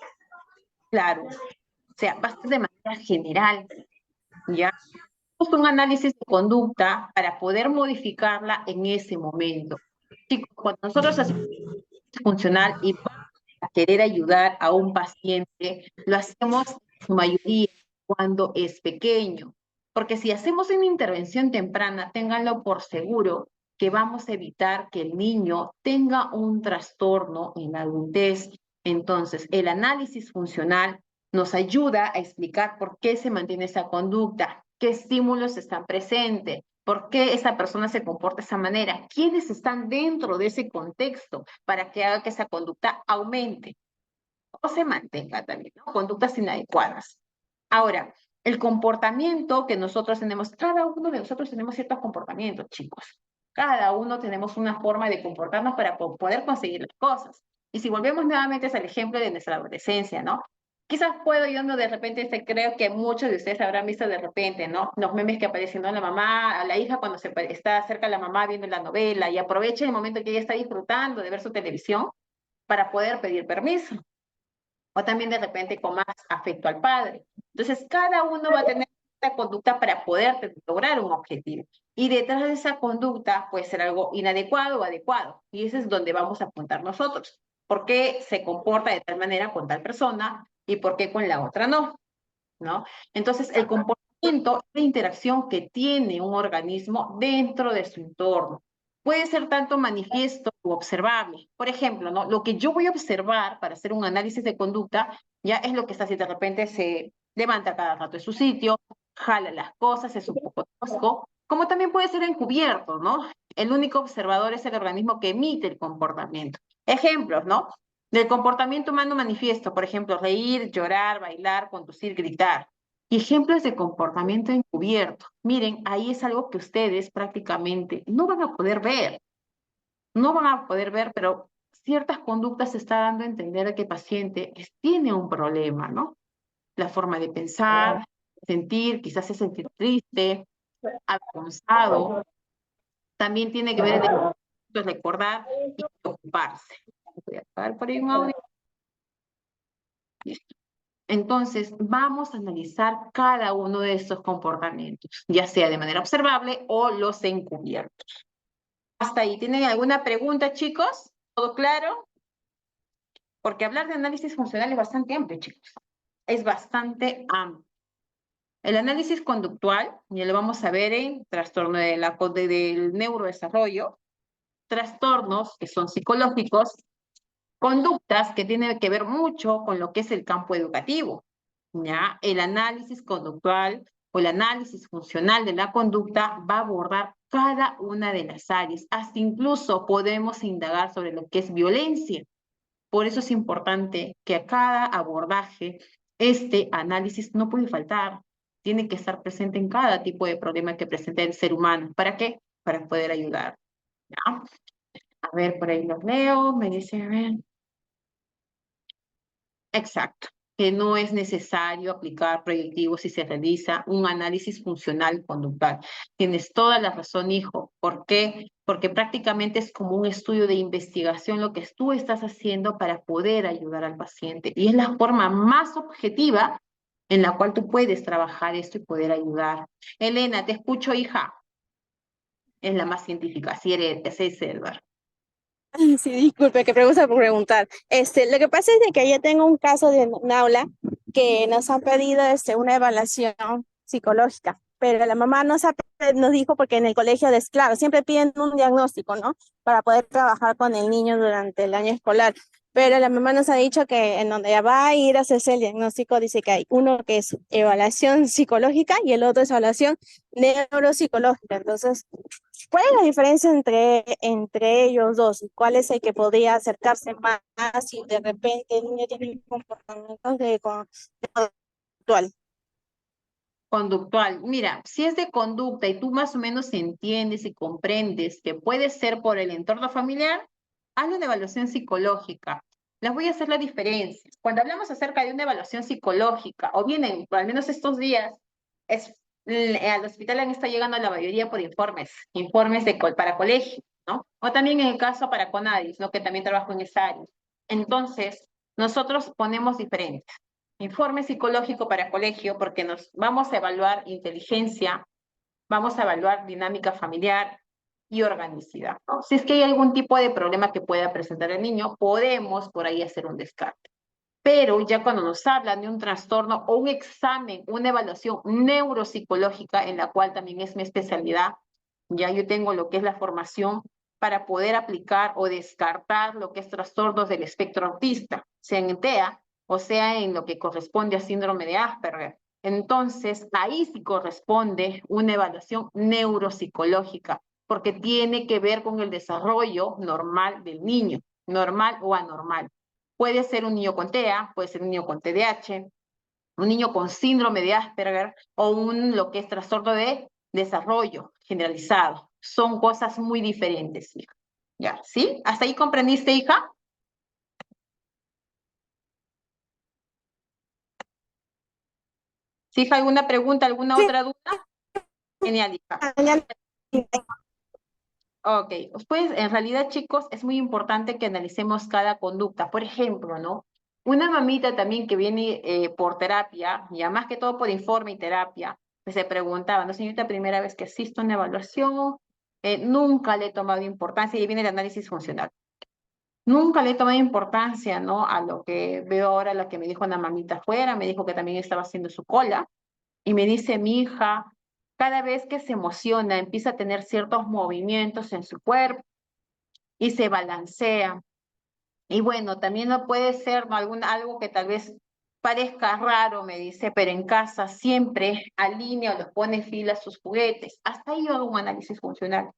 claro, o sea, va a ser de manera general, ¿ya? Es un análisis de conducta para poder modificarla en ese momento. Chicos, cuando nosotros hacemos funcional y vamos a querer ayudar a un paciente, lo hacemos en su mayoría cuando es pequeño. Porque si hacemos una intervención temprana, ténganlo por seguro que vamos a evitar que el niño tenga un trastorno en la adultez. Entonces, el análisis funcional nos ayuda a explicar por qué se mantiene esa conducta, qué estímulos están presentes, por qué esa persona se comporta de esa manera, quiénes están dentro de ese contexto para que haga que esa conducta aumente o se mantenga también, ¿no? Conductas inadecuadas. Ahora, el comportamiento que nosotros tenemos, cada uno de nosotros tenemos ciertos comportamientos, chicos. Cada uno tenemos una forma de comportarnos para poder conseguir las cosas. Y si volvemos nuevamente al ejemplo de nuestra adolescencia, ¿no? Quizás puedo yo no de repente, creo que muchos de ustedes habrán visto de repente, ¿no? Los memes que aparecen, ¿no? La mamá, a la hija cuando está cerca de la mamá viendo la novela y aprovecha el momento que ella está disfrutando de ver su televisión para poder pedir permiso. O también de repente con más afecto al padre. Entonces, cada uno va a tener esta conducta para poder lograr un objetivo. Y detrás de esa conducta puede ser algo inadecuado o adecuado. Y ese es donde vamos a apuntar nosotros. ¿Por qué se comporta de tal manera con tal persona y por qué con la otra no? ¿No? Entonces, el comportamiento es la interacción que tiene un organismo dentro de su entorno. Puede ser tanto manifiesto u observable. Por ejemplo, ¿no? Lo que yo voy a observar para hacer un análisis de conducta ya es lo que está si de repente se levanta cada rato de su sitio, jala las cosas, es un poco tosco, como también puede ser encubierto, ¿no? El único observador es el organismo que emite el comportamiento. Ejemplos, ¿no? Del comportamiento humano manifiesto, por ejemplo, reír, llorar, bailar, conducir, gritar. Y ejemplos de comportamiento encubierto. Miren, ahí es algo que ustedes prácticamente no van a poder ver. No van a poder ver, pero ciertas conductas se está dando a entender que el paciente tiene un problema, ¿no? La forma de pensar, sentir, quizás se sentir triste, avergonzado. También tiene que ver el recordar y preocuparse. Voy a apagar por ahí un audio. Listo. Entonces, vamos a analizar cada uno de estos comportamientos, ya sea de manera observable o los encubiertos. Hasta ahí, ¿tienen alguna pregunta, chicos? ¿Todo claro? Porque hablar de análisis funcional es bastante amplio, chicos. Es bastante amplio. El análisis conductual, ya lo vamos a ver en trastorno del neurodesarrollo, trastornos que son psicológicos, conductas que tienen que ver mucho con lo que es el campo educativo. ¿Ya? El análisis conductual o el análisis funcional de la conducta va a abordar cada una de las áreas. Hasta incluso podemos indagar sobre lo que es violencia. Por eso es importante que a cada abordaje este análisis no puede faltar. Tiene que estar presente en cada tipo de problema que presente el ser humano. ¿Para qué? Para poder ayudar. ¿Ya? A ver, por ahí los leo. Me dice, a ver. Exacto, que no es necesario aplicar proyectivos si se realiza un análisis funcional conductual. Tienes toda la razón, hijo. ¿Por qué? Porque prácticamente es como un estudio de investigación lo que tú estás haciendo para poder ayudar al paciente. Y es la forma más objetiva en la cual tú puedes trabajar esto y poder ayudar. Elena, te escucho, hija. Es la más científica, si eres, es Edward. Sí, disculpe, que pregunta por preguntar. Lo que pasa es de que yo tengo un caso de un aula que nos han pedido una evaluación psicológica, pero la mamá nos dijo porque en el colegio, claro, siempre piden un diagnóstico, ¿no? Para poder trabajar con el niño durante el año escolar. Pero la mamá nos ha dicho que en donde va a ir a hacerse el diagnóstico, dice que hay uno que es evaluación psicológica y el otro es evaluación neuropsicológica. Entonces, ¿cuál es la diferencia entre ellos dos? ¿Y cuál es el que podría acercarse más si de repente el niño tiene un comportamiento conductual? Conductual. Mira, si es de conducta y tú más o menos entiendes y comprendes que puede ser por el entorno familiar, hazle una evaluación psicológica. Les voy a hacer la diferencia. Cuando hablamos acerca de una evaluación psicológica, o bien, al menos estos días, al hospital han estado llegando la mayoría por informes para colegio, ¿no? O también en el caso para CONADIS, ¿no? Que también trabajo en esa área. Entonces, nosotros ponemos diferentes. Informe psicológico para colegio, porque nos vamos a evaluar inteligencia, vamos a evaluar dinámica familiar y organicidad, ¿no? Si es que hay algún tipo de problema que pueda presentar el niño, podemos por ahí hacer un descarte. Pero ya cuando nos hablan de un trastorno o un examen, una evaluación neuropsicológica, en la cual también es mi especialidad, ya yo tengo lo que es la formación para poder aplicar o descartar lo que es trastornos del espectro autista, sea en TEA o sea en lo que corresponde a síndrome de Asperger. Entonces, ahí sí corresponde una evaluación neuropsicológica, porque tiene que ver con el desarrollo normal del niño, normal o anormal. Puede ser un niño con TEA, puede ser un niño con TDAH, un niño con síndrome de Asperger o lo que es trastorno de desarrollo generalizado. Son cosas muy diferentes, hija. ¿Ya? ¿Sí? ¿Hasta ahí comprendiste, hija? ¿Sí, hija? ¿Alguna pregunta, alguna Sí. otra duda? Genial, hija. Ok, pues en realidad, chicos, es muy importante que analicemos cada conducta. Por ejemplo, ¿no? Una mamita también que viene por terapia, ya más que todo por informe y terapia, pues se preguntaba, ¿no, señorita, primera vez que asisto a una evaluación? Nunca le he tomado importancia, y viene el análisis funcional. Nunca le he tomado importancia, ¿no? A lo que veo ahora, lo que me dijo una mamita afuera, me dijo que también estaba haciendo su cola, y me dice, mi hija, cada vez que se emociona, empieza a tener ciertos movimientos en su cuerpo y se balancea. Y bueno, también no puede ser algo que tal vez parezca raro, me dice, pero en casa siempre alinea o los pone fila sus juguetes. Hasta ahí yo hago un análisis funcional.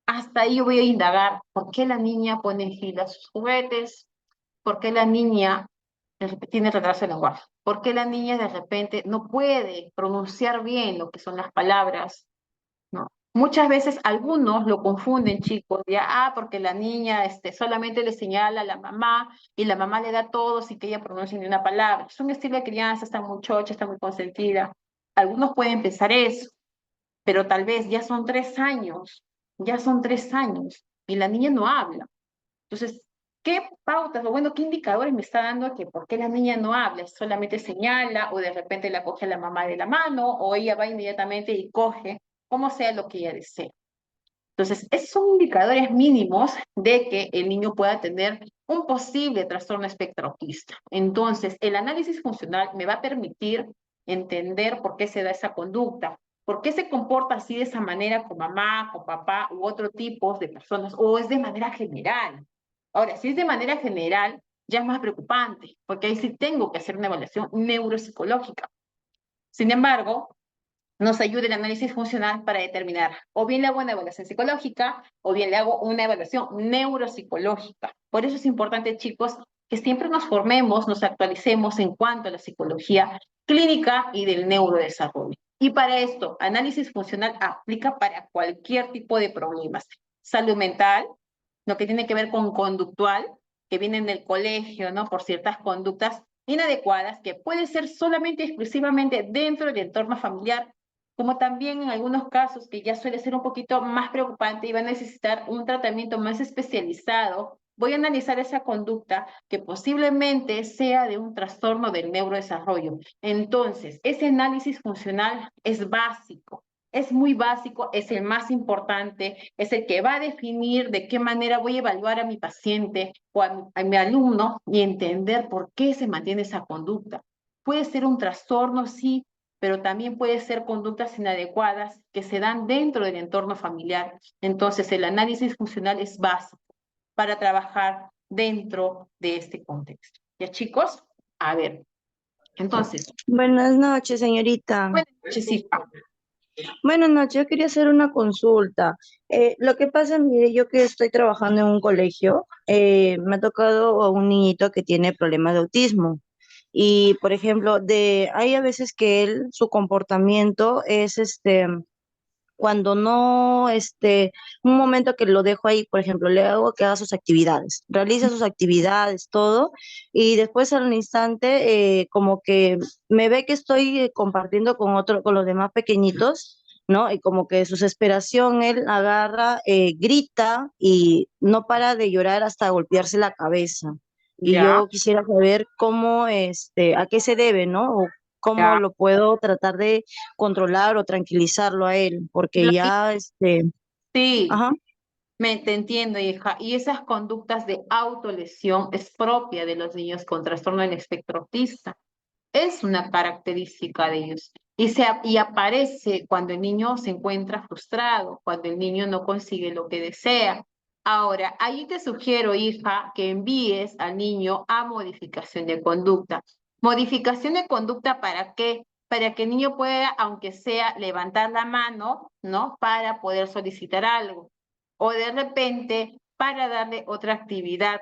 Hasta ahí yo voy a indagar por qué la niña pone en fila sus juguetes, por qué la niña tiene retraso de lenguaje, por qué la niña de repente no puede pronunciar bien lo que son las palabras, ¿no? Muchas veces algunos lo confunden, chicos, ya, porque la niña solamente le señala a la mamá y la mamá le da todo sin que ella pronuncie ni una palabra. Es un estilo de crianza, está muy chocha, está muy consentida. Algunos pueden pensar eso, pero tal vez ya son 3 años y la niña no habla. Entonces, ¿qué pautas o bueno, qué indicadores me está dando que por qué la niña no habla? Solamente señala o de repente la coge a la mamá de la mano o ella va inmediatamente y coge, como sea lo que ella desee. Entonces, esos son indicadores mínimos de que el niño pueda tener un posible trastorno espectro autista. Entonces, el análisis funcional me va a permitir entender por qué se da esa conducta, por qué se comporta así de esa manera con mamá, con papá u otro tipo de personas, o es de manera general. Ahora, si es de manera general, ya es más preocupante, porque ahí sí tengo que hacer una evaluación neuropsicológica. Sin embargo, nos ayuda el análisis funcional para determinar, o bien le hago una evaluación psicológica, o bien le hago una evaluación neuropsicológica. Por eso es importante, chicos, que siempre nos formemos, nos actualicemos en cuanto a la psicología clínica y del neurodesarrollo. Y para esto, análisis funcional aplica para cualquier tipo de problemas. Salud mental, lo que tiene que ver con conductual, que viene del colegio, ¿no? Por ciertas conductas inadecuadas, que puede ser solamente exclusivamente dentro del entorno familiar, como también en algunos casos que ya suele ser un poquito más preocupante y va a necesitar un tratamiento más especializado. Voy a analizar esa conducta que posiblemente sea de un trastorno del neurodesarrollo. Entonces, ese análisis funcional es básico. Es muy básico, es el más importante, es el que va a definir de qué manera voy a evaluar a mi paciente o a mi alumno y entender por qué se mantiene esa conducta. Puede ser un trastorno, sí, pero también puede ser conductas inadecuadas que se dan dentro del entorno familiar. Entonces, el análisis funcional es básico para trabajar dentro de este contexto. ¿Ya, chicos? A ver, entonces, Buenas noches, señorita. buenas noches, hija. Buenas noches, yo quería hacer una consulta. Lo que pasa, mire, yo que estoy trabajando en un colegio, me ha tocado a un niñito que tiene problemas de autismo. Y, por ejemplo, hay a veces que su comportamiento es cuando no, un momento que lo dejo ahí, por ejemplo, le hago que haga sus actividades, realiza sus actividades, todo, y después al instante, como que me ve que estoy compartiendo con los demás pequeñitos, ¿no? Y como que su desesperación, él agarra, grita y no para de llorar hasta golpearse la cabeza. Y Ya, yo quisiera saber cómo, a qué se debe, ¿no? O cómo ya. lo puedo tratar de controlar o tranquilizarlo a él, porque ya, Sí, ajá, te entiendo, hija. Y esas conductas de autolesión es propia de los niños con trastorno del espectro autista. Es una característica de ellos. Y aparece cuando el niño se encuentra frustrado, cuando el niño no consigue lo que desea. Ahora, ahí te sugiero, hija, que envíes al niño a modificación de conducta. ¿Modificación de conducta para qué? Para que el niño pueda, aunque sea, levantar la mano, ¿no? Para poder solicitar algo. O de repente, para darle otra actividad,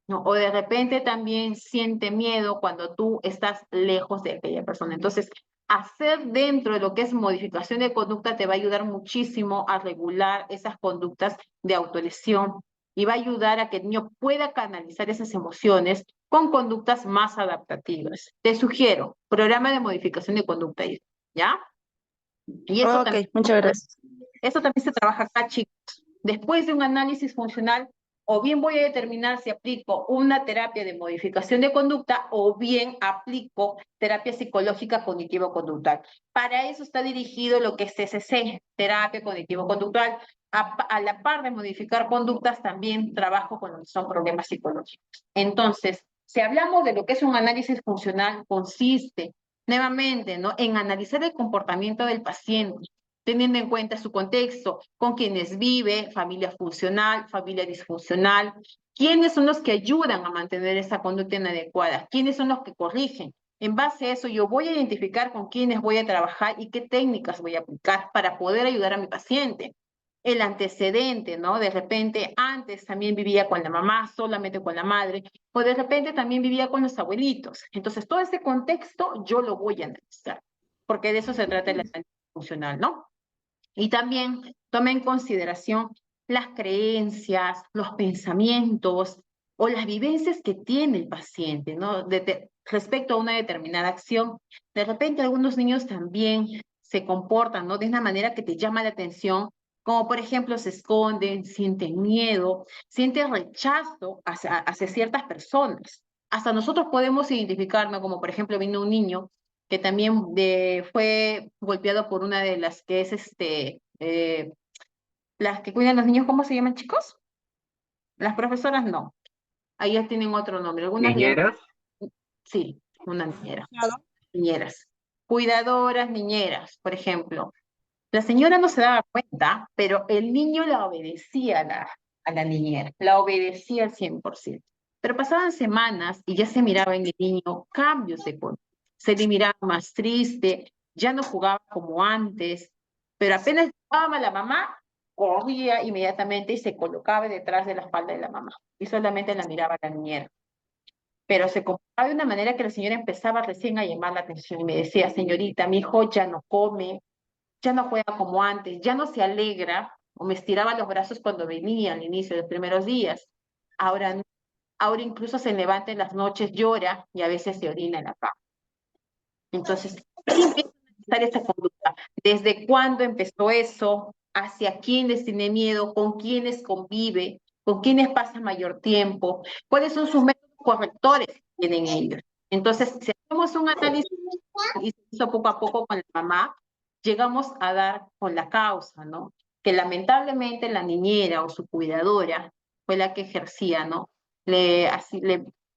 ¿no? O de repente también siente miedo cuando tú estás lejos de aquella persona. Entonces, hacer dentro de lo que es modificación de conducta te va a ayudar muchísimo a regular esas conductas de autolesión y va a ayudar a que el niño pueda canalizar esas emociones con conductas más adaptativas. Te sugiero, programa de modificación de conducta, ¿ya? Y ok, muchas gracias. eso también se trabaja acá, chicos. Después de un análisis funcional, o bien voy a determinar si aplico una terapia de modificación de conducta o bien aplico terapia psicológica cognitivo-conductual. Para eso está dirigido lo que es TCC, terapia cognitivo-conductual. A la par de modificar conductas, también trabajo con lo que son problemas psicológicos. Entonces, si hablamos de lo que es un análisis funcional, consiste nuevamente, ¿no?, en analizar el comportamiento del paciente, teniendo en cuenta su contexto, con quienes vive, familia funcional, familia disfuncional, quiénes son los que ayudan a mantener esa conducta inadecuada, quiénes son los que corrigen. En base a eso, yo voy a identificar con quiénes voy a trabajar y qué técnicas voy a aplicar para poder ayudar a mi paciente. El antecedente, ¿no? De repente, antes también vivía con la mamá, solamente con la madre, o de repente también vivía con los abuelitos. Entonces, todo ese contexto yo lo voy a analizar, porque de eso se trata el análisis funcional, ¿no? Y también toma en consideración las creencias, los pensamientos o las vivencias que tiene el paciente, ¿no? Respecto a una determinada acción. De repente algunos niños también se comportan, ¿no?, de una manera que te llama la atención, como por ejemplo se esconden, sienten miedo, sienten rechazo hacia ciertas personas. Hasta nosotros podemos identificarnos, como por ejemplo vino un niño que también fue golpeado por una de las que es las que cuidan los niños. ¿Cómo se llaman, chicos? Las profesoras no. Ahí ya tienen otro nombre. Algunas ¿Niñeras? sí, una niñera. Niñeras. Cuidadoras, niñeras, por ejemplo. La señora no se daba cuenta, pero el niño la obedecía a la niñera, la obedecía al 100%. Pero pasaban semanas y ya se miraba en el niño cambios de conducta. Se le miraba más triste, ya no jugaba como antes, pero apenas llamaba a la mamá, corría inmediatamente y se colocaba detrás de la espalda de la mamá y solamente la miraba a la niñera. Pero se comportaba de una manera que la señora empezaba recién a llamar la atención y me decía, señorita, mi hijo ya no come, ya no juega como antes, ya no se alegra, o me estiraba los brazos cuando venía al inicio de los primeros días. Ahora, ahora incluso se levanta en las noches, llora y a veces se orina en la cama. Entonces, ahí empieza a analizar esa conducta. ¿Desde cuándo empezó eso? ¿Hacia quiénes tiene miedo? ¿Con quiénes convive? ¿Con quiénes pasa mayor tiempo? ¿Cuáles son sus métodos correctores que tienen ellos? Entonces, si hacemos un análisis y se hizo poco a poco con la mamá, llegamos a dar con la causa, ¿no? Que lamentablemente la niñera o su cuidadora fue la que ejercía, ¿no? Le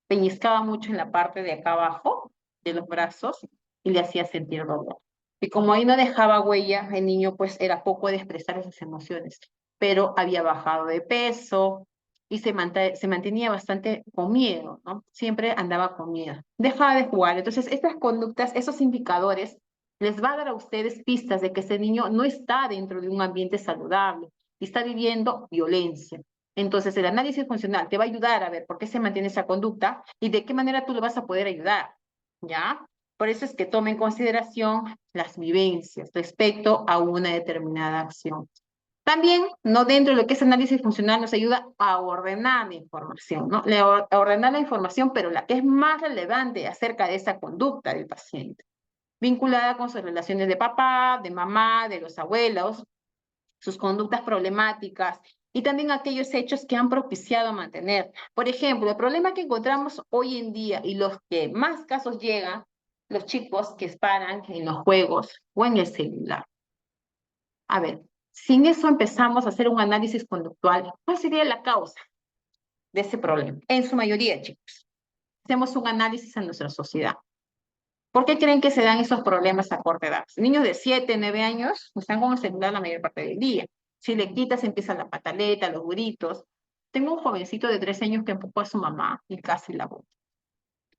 peñiscaba mucho en la parte de acá abajo de los brazos y le hacía sentir dolor. Y como ahí no dejaba huella, el niño pues era poco de expresar esas emociones, pero había bajado de peso y se mantenía bastante con miedo, ¿no? Siempre andaba con miedo. Dejaba de jugar. Entonces, estas conductas, esos indicadores, les va a dar a ustedes pistas de que ese niño no está dentro de un ambiente saludable y está viviendo violencia. Entonces, el análisis funcional te va a ayudar a ver por qué se mantiene esa conducta y de qué manera tú lo vas a poder ayudar, ¿ya? Por eso es que tome en consideración las vivencias respecto a una determinada acción. También, no dentro de lo que es análisis funcional, nos ayuda a ordenar la información, ¿no? A ordenar la información, pero la que es más relevante acerca de esa conducta del paciente, vinculada con sus relaciones de papá, de mamá, de los abuelos, sus conductas problemáticas y también aquellos hechos que han propiciado mantener. Por ejemplo, el problema que encontramos hoy en día y los que más casos llegan, los chicos que paran en los juegos o en el celular. A ver, sin eso empezamos a hacer un análisis conductual. ¿Cuál sería la causa de ese problema? En su mayoría, chicos, hacemos un análisis en nuestra sociedad. ¿Por qué creen que se dan esos problemas a corta edad? Niños de 7, 9 años están con el celular la mayor parte del día. Si le quitas, empieza la pataleta, los gritos. Tengo un jovencito de 3 años que empujó a su mamá y casi la botó.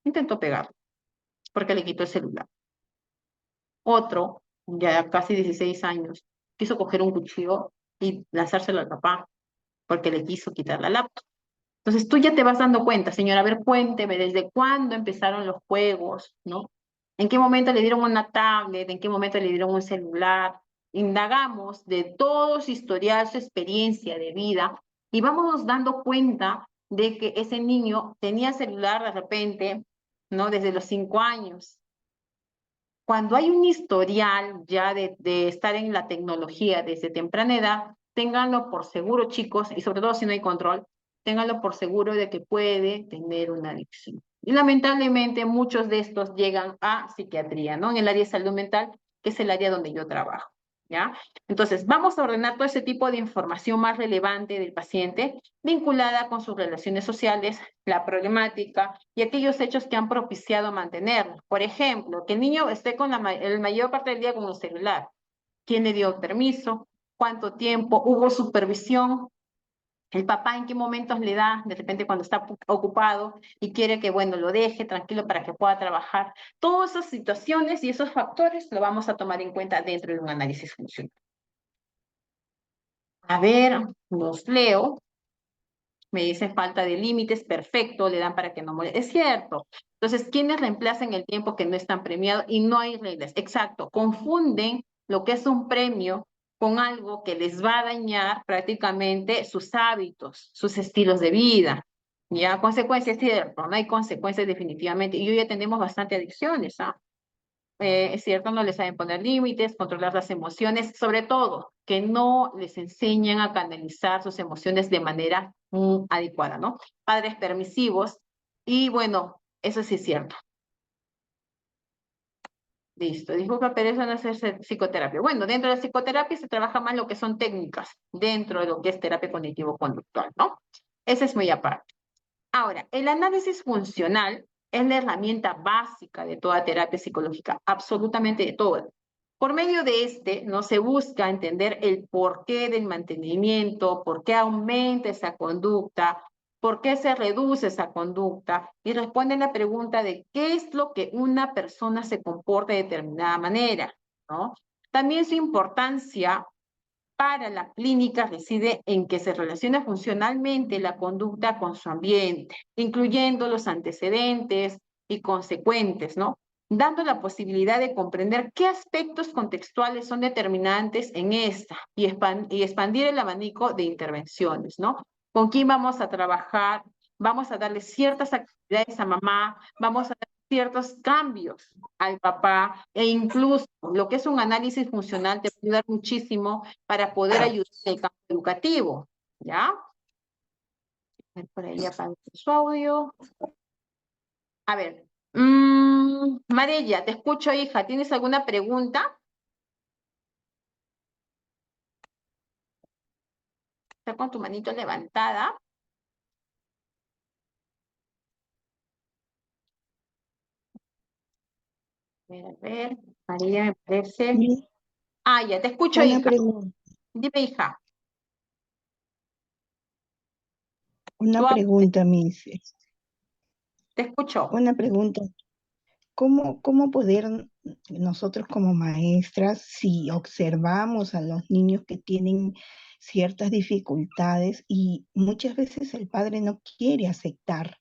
Intentó pegarlo porque le quitó el celular. Otro, ya casi 16 años, quiso coger un cuchillo y lanzárselo al papá porque le quiso quitar la laptop. Entonces tú ya te vas dando cuenta, señora, a ver, cuénteme, ¿desde cuándo empezaron los juegos, no? ¿En qué momento le dieron una tablet? ¿En qué momento le dieron un celular? Indagamos de todo su historial, su experiencia de vida y vamos dando cuenta de que ese niño tenía celular de repente, ¿no? Desde los 5 años. Cuando hay un historial ya de estar en la tecnología desde temprana edad, ténganlo por seguro, chicos, y sobre todo si no hay control, ténganlo por seguro de que puede tener una adicción. Y lamentablemente muchos de estos llegan a psiquiatría, ¿no? En el área de salud mental, que es el área donde yo trabajo, ¿ya? Entonces, vamos a ordenar todo ese tipo de información más relevante del paciente, vinculada con sus relaciones sociales, la problemática y aquellos hechos que han propiciado mantenerlo. Por ejemplo, que el niño esté con la mayor parte del día con el celular. ¿Quién le dio permiso? ¿Cuánto tiempo? ¿Hubo supervisión? El papá en qué momentos le da, de repente cuando está ocupado y quiere que, bueno, lo deje tranquilo para que pueda trabajar. Todas esas situaciones y esos factores lo vamos a tomar en cuenta dentro de un análisis funcional. A ver, los leo. Me dicen falta de límites, perfecto, le dan para que no moleste. Es cierto. Entonces, ¿quiénes reemplazan el tiempo que no están premiados y no hay reglas? Exacto. Confunden lo que es un premio con algo que les va a dañar prácticamente sus hábitos, sus estilos de vida. Ya, consecuencias, es cierto, no hay consecuencias definitivamente. Y hoy ya tenemos bastante adicciones, ¿ah? Es cierto, no les saben poner límites, controlar las emociones, sobre todo que no les enseñan a canalizar sus emociones de manera adecuada, ¿no? Padres permisivos y bueno, eso sí es cierto. Listo, disculpa, pero eso no es hacer psicoterapia. Bueno, dentro de la psicoterapia se trabaja más lo que son técnicas dentro de lo que es terapia cognitivo-conductual, ¿no? Ese es muy aparte. Ahora, el análisis funcional es la herramienta básica de toda terapia psicológica, absolutamente de toda. Por medio de este, no se busca entender el porqué del mantenimiento, por qué aumenta esa conducta, por qué se reduce esa conducta, y responde la pregunta de qué es lo que una persona se comporta de determinada manera. ¿no? También su importancia para la clínica reside en que se relaciona funcionalmente la conducta con su ambiente, incluyendo los antecedentes y consecuentes, ¿no? Dando la posibilidad de comprender qué aspectos contextuales son determinantes en esta y expandir el abanico de intervenciones, ¿no? ¿Con quién vamos a trabajar? Vamos a darle ciertas actividades a mamá, vamos a dar ciertos cambios al papá e incluso lo que es un análisis funcional te va a ayudar muchísimo para poder ayudar en el campo educativo, ¿ya? A ver, por ahí apago su audio. A ver, Marella, te escucho, hija. ¿Tienes alguna pregunta? Está con tu manito levantada. A ver, María me parece. Sí, Ah, ya, te escucho, una hija. pregunta, Dime, hija. una Tú pregunta, Miss, te escucho. una pregunta. ¿Cómo poder nosotros como maestras, si observamos a los niños que tienen ciertas dificultades y muchas veces el padre no quiere aceptar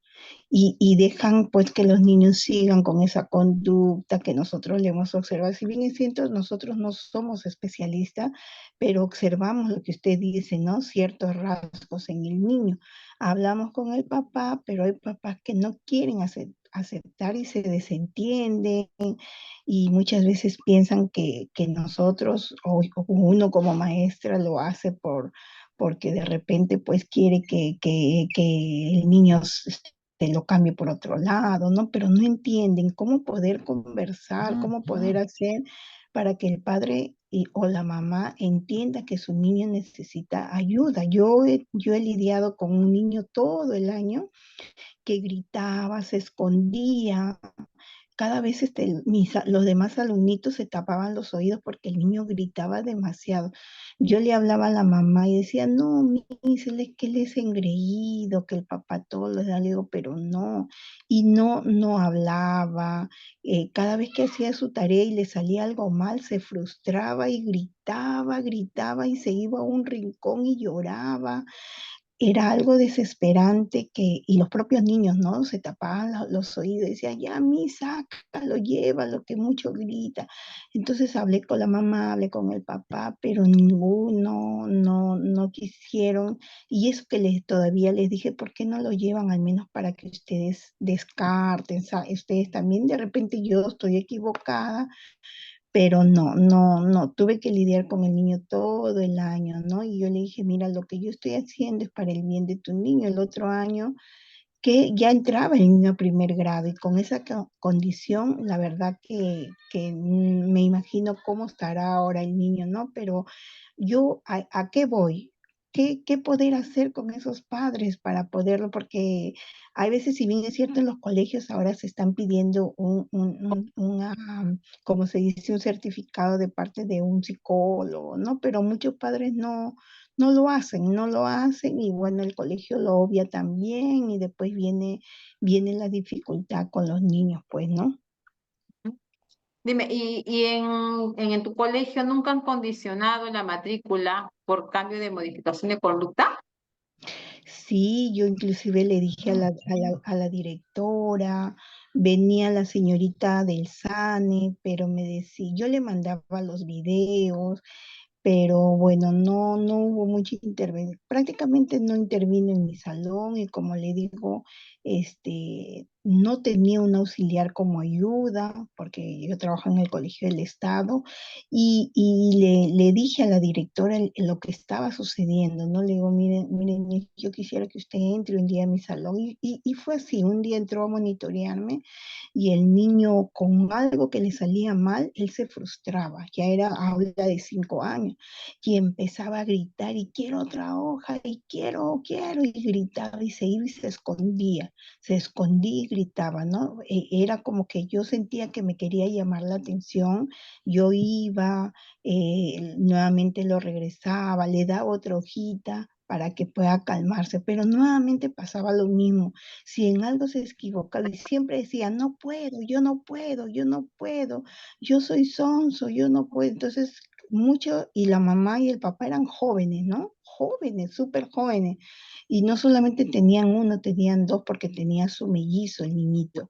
y dejan pues que los niños sigan con esa conducta que nosotros le hemos observado? Si bien es cierto, nosotros no somos especialistas, pero observamos lo que usted dice, ¿no? Ciertos rasgos en el niño. Hablamos con el papá, pero hay papás que no quieren aceptar y se desentienden y muchas veces piensan que nosotros o uno como maestra lo hace porque de repente pues quiere que el niño te lo cambie por otro lado, ¿no? Pero no entienden cómo poder conversar, cómo poder hacer para que el padre o la mamá entienda que su niño necesita ayuda. Yo he lidiado con un niño todo el año que gritaba, se escondía. Cada vez los demás alumnitos se tapaban los oídos porque el niño gritaba demasiado. Yo le hablaba a la mamá y decía, no, Miss, es que él es engreído, que el papá todo lo da, le digo, pero no. Y no hablaba. Cada vez que hacía su tarea y le salía algo mal, se frustraba y gritaba y se iba a un rincón y lloraba. Era algo desesperante y los propios niños, ¿no? Se tapaban los oídos y decían, ya, mi, sácalo, llévalo, que mucho grita. Entonces hablé con la mamá, hablé con el papá, pero ninguno, no quisieron. Y eso que todavía les dije, ¿por qué no lo llevan al menos para que ustedes descarten? Ustedes también, de repente yo estoy equivocada, pero no, tuve que lidiar con el niño todo el año, ¿no? Y yo le dije, mira, lo que yo estoy haciendo es para el bien de tu niño. El otro año que ya entraba el niño a primer grado y con esa condición, la verdad que me imagino cómo estará ahora el niño, ¿no? Pero yo, ¿a qué voy? ¿Qué poder hacer con esos padres para poderlo? Porque hay veces, si bien es cierto, en los colegios ahora se están pidiendo como se dice, un certificado de parte de un psicólogo, ¿no? Pero muchos padres no lo hacen y bueno, el colegio lo obvia también y después viene la dificultad con los niños, pues, ¿no? Dime, ¿y en tu colegio nunca han condicionado la matrícula por cambio de modificación de conducta? Sí, yo inclusive le dije a la directora, venía la señorita del SANE, pero me decía, yo le mandaba los videos, pero bueno, no hubo mucha intervención, prácticamente no intervino en mi salón y como le digo, no tenía un auxiliar como ayuda, porque yo trabajo en el colegio del Estado, y le dije a la directora lo que estaba sucediendo, ¿no? Le digo, miren, yo quisiera que usted entre un día a mi salón, y fue así, un día entró a monitorearme, y el niño con algo que le salía mal, él se frustraba, ya era aula de 5 años, y empezaba a gritar, y quiero otra hoja, y quiero, y gritaba, y se iba y se escondía y gritaba, ¿no? Era como que yo sentía que me quería llamar la atención, yo iba, nuevamente lo regresaba, le daba otra hojita, para que pueda calmarse, pero nuevamente pasaba lo mismo. Si en algo se equivocaba y siempre decía, no puedo, yo no puedo, yo no puedo, yo soy sonso, yo no puedo. Entonces, mucho, y la mamá y el papá eran jóvenes, ¿no? Jóvenes, súper jóvenes. Y no solamente tenían uno, tenían dos porque tenía su mellizo, el niñito.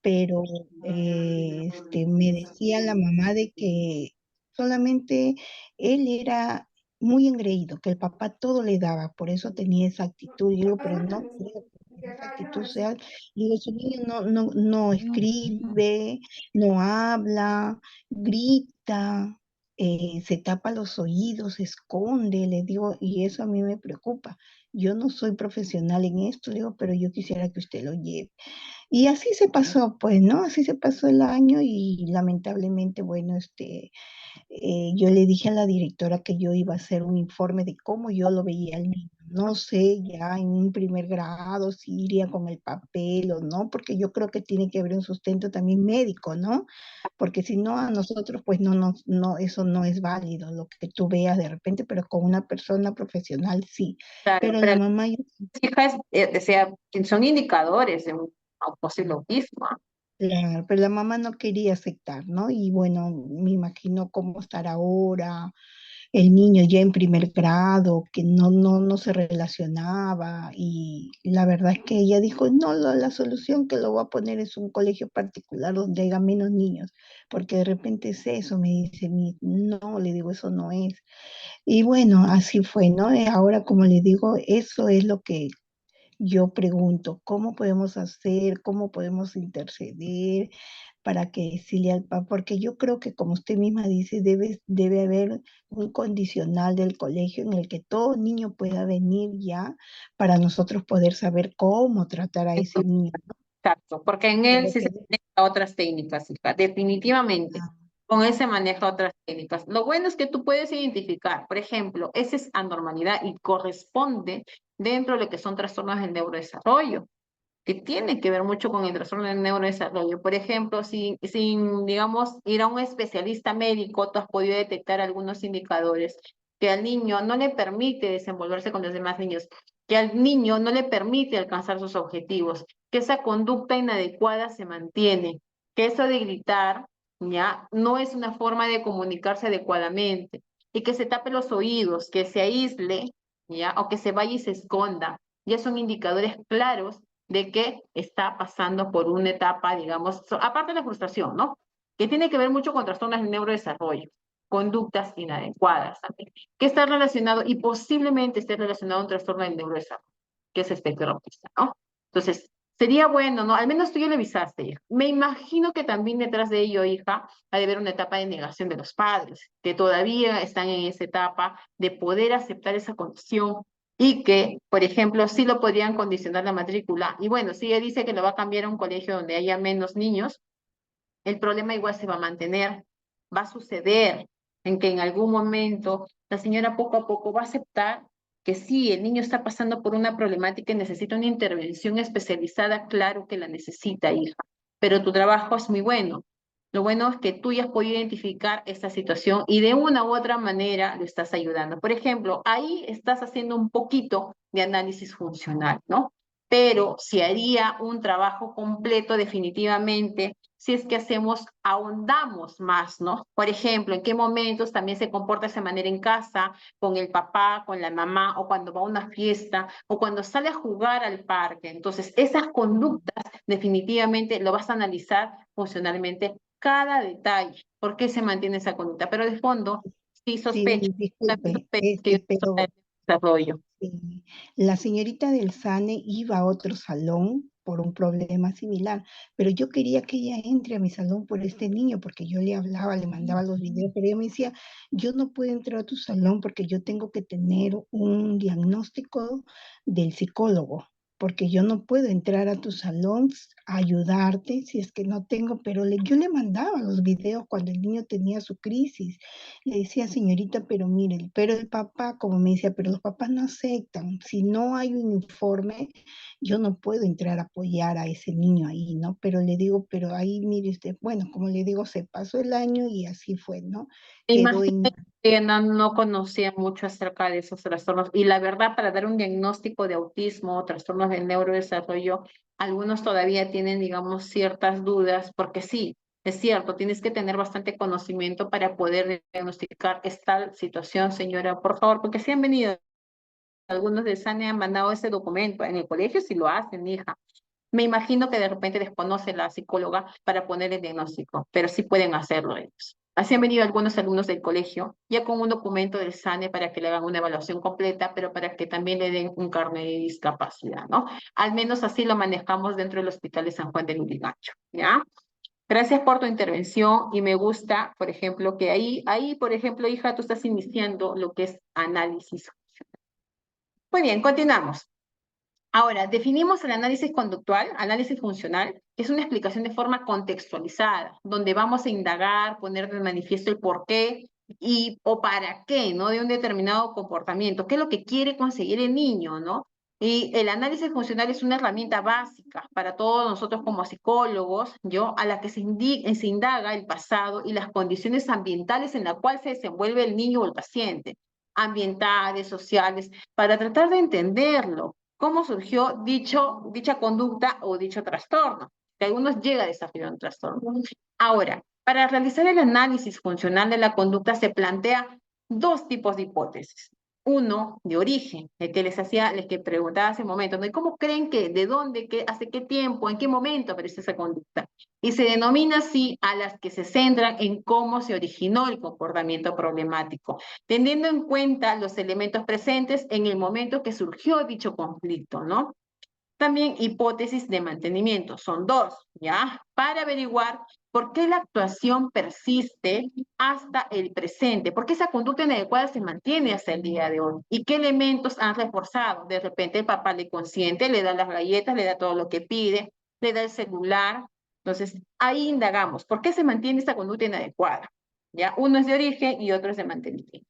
Pero me decía la mamá de que solamente él era muy engreído, que el papá todo le daba, por eso tenía esa actitud. Y digo, pero no creo que esa actitud sea, digo, su niño no escribe, no habla, grita, se tapa los oídos, se esconde, le digo, y eso a mí me preocupa. Yo no soy profesional en esto, le digo, pero yo quisiera que usted lo lleve. Y así se pasó, pues, ¿no? Así se pasó el año y lamentablemente, bueno, yo le dije a la directora que yo iba a hacer un informe de cómo yo lo veía al niño. No sé ya en un primer grado si iría con el papel o no, porque yo creo que tiene que haber un sustento también médico, ¿no? Porque si no, a nosotros, pues no, eso no es válido, lo que tú veas de repente, pero con una persona profesional sí. Claro, Pero la pero mamá, las hijas, decía, son indicadores de un posible autismo. claro, pero la mamá no quería aceptar, ¿no? Y bueno, me imagino cómo estará ahora, el niño ya en primer grado, que no se relacionaba, y la verdad es que ella dijo, no, la solución que lo voy a poner es un colegio particular donde haya menos niños, porque de repente es eso, me dice, no, le digo, eso no es. Y bueno, así fue, ¿no? Ahora, como le digo, eso es lo que yo pregunto, ¿cómo podemos hacer? ¿Cómo podemos interceder para que decirle al papá? Porque yo creo que, como usted misma dice, debe haber un condicional del colegio en el que todo niño pueda venir ya para nosotros poder saber cómo tratar a ese niño. Exacto, porque en De él sí se repente, maneja otras técnicas, hija, definitivamente. Con él se maneja otras técnicas. Lo bueno es que tú puedes identificar, por ejemplo, esa es anormalidad y corresponde dentro de lo que son trastornos del neurodesarrollo, que tiene que ver mucho con el trastorno del neurodesarrollo. Por ejemplo, sin, digamos, ir a un especialista médico, tú has podido detectar algunos indicadores que al niño no le permite desenvolverse con los demás niños, que al niño no le permite alcanzar sus objetivos, que esa conducta inadecuada se mantiene, que eso de gritar, ya, no es una forma de comunicarse adecuadamente, y que se tape los oídos, que se aísle, ya, o que se vaya y se esconda. Ya son indicadores claros de que está pasando por una etapa, digamos, aparte de la frustración, ¿no? Que tiene que ver mucho con trastornos del neurodesarrollo, conductas inadecuadas también, que está relacionado y posiblemente esté relacionado a un trastorno del neurodesarrollo, que es espectro autista, ¿no? Entonces, sería bueno, ¿no? Al menos tú ya le avisaste, hija. Me imagino que también detrás de ello, hija, ha de haber una etapa de negación de los padres, que todavía están en esa etapa de poder aceptar esa condición y que, por ejemplo, sí lo podrían condicionar la matrícula. Y bueno, si ella dice que lo va a cambiar a un colegio donde haya menos niños, el problema igual se va a mantener, va a suceder en que en algún momento la señora poco a poco va a aceptar que sí, el niño está pasando por una problemática y necesita una intervención especializada, claro que la necesita, hija, pero tu trabajo es muy bueno. Lo bueno es que tú ya has podido identificar esta situación y de una u otra manera lo estás ayudando. Por ejemplo, ahí estás haciendo un poquito de análisis funcional, ¿no? Pero si haría un trabajo completo definitivamente si es que hacemos, ahondamos más, ¿no? Por ejemplo, en qué momentos también se comporta de esa manera en casa, con el papá, con la mamá, o cuando va a una fiesta, o cuando sale a jugar al parque. Entonces, esas conductas definitivamente lo vas a analizar funcionalmente cada detalle, por qué se mantiene esa conducta. Pero de fondo, sí sospecho, sí, disculpe, que yo pero desarrollo. la señorita del SANE iba a otro salón por un problema similar, pero yo quería que ella entre a mi salón por este niño, porque yo le hablaba, le mandaba los videos, pero ella me decía, yo no puedo entrar a tu salón porque yo tengo que tener un diagnóstico del psicólogo, porque yo no puedo entrar a tu salón a ayudarte si es que no tengo, pero yo le mandaba los videos cuando el niño tenía su crisis. Le decía, señorita, pero mire, pero el papá, como me decía, pero los papás no aceptan. Si no hay un informe, yo no puedo entrar a apoyar a ese niño ahí, ¿no? Pero le digo, pero ahí, mire usted, bueno, como le digo, se pasó el año y así fue, ¿no? Me Quedó en imagino, No conocía mucho acerca de esos trastornos. Y la verdad, para dar un diagnóstico de autismo o trastornos del neurodesarrollo, algunos todavía tienen, digamos, ciertas dudas, porque sí, es cierto, tienes que tener bastante conocimiento para poder diagnosticar esta situación, señora, por favor, porque sí han venido algunos de SANE han mandado ese documento. En el colegio sí lo hacen, hija. Me imagino que de repente desconoce la psicóloga para poner el diagnóstico, pero sí pueden hacerlo ellos. Así han venido algunos alumnos del colegio, ya con un documento del SANE para que le hagan una evaluación completa, pero para que también le den un carnet de discapacidad, ¿no? Al menos así lo manejamos dentro del Hospital de San Juan de Lurigancho, ¿ya? Gracias por tu intervención y me gusta, por ejemplo, que ahí, por ejemplo, hija, tú estás iniciando lo que es análisis. Muy bien, continuamos. Ahora, definimos el análisis conductual, análisis funcional, que es una explicación de forma contextualizada, donde vamos a indagar, poner de manifiesto el por qué y o para qué, ¿no? De un determinado comportamiento, qué es lo que quiere conseguir el niño, ¿no? Y el análisis funcional es una herramienta básica para todos nosotros como psicólogos, yo, a la que se indaga el pasado y las condiciones ambientales en las cuales se desenvuelve el niño o el paciente, ambientales, sociales, para tratar de entenderlo cómo surgió dicha conducta o dicho trastorno, que algunos llega a desarrollar un trastorno. Ahora, para realizar el análisis funcional de la conducta se plantea dos tipos de hipótesis. Uno, de origen, el que el que preguntaba hace un momento, ¿no? ¿Y cómo creen que, de dónde, hace qué tiempo, en qué momento aparece esa conducta? Y se denomina así a las que se centran en cómo se originó el comportamiento problemático, teniendo en cuenta los elementos presentes en el momento que surgió dicho conflicto, ¿no? También hipótesis de mantenimiento, son dos, ¿ya? Para averiguar por qué la actuación persiste hasta el presente, por qué esa conducta inadecuada se mantiene hasta el día de hoy y qué elementos han reforzado. De repente el papá le consiente, le da las galletas, le da todo lo que pide, le da el celular. Entonces, ahí indagamos, ¿por qué se mantiene esta conducta inadecuada? ¿Ya? Uno es de origen y otro es de mantenimiento.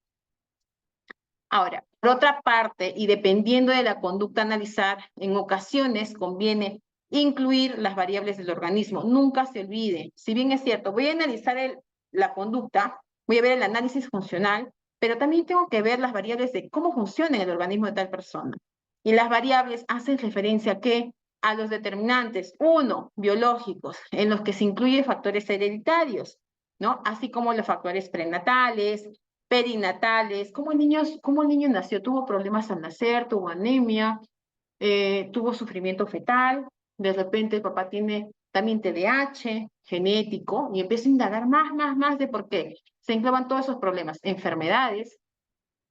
Ahora, por otra parte, y dependiendo de la conducta a analizar, en ocasiones conviene incluir las variables del organismo. Nunca se olvide, si bien es cierto, voy a analizar la conducta, voy a ver el análisis funcional, pero también tengo que ver las variables de cómo funciona el organismo de tal persona. Y las variables hacen referencia a los determinantes, uno, biológicos, en los que se incluyen factores hereditarios, ¿no? Así como los factores prenatales, perinatales, cómo el niño nació, tuvo problemas al nacer, tuvo anemia, tuvo sufrimiento fetal, de repente el papá tiene también TDAH genético y empieza a indagar más de por qué. Se engloban todos esos problemas, enfermedades,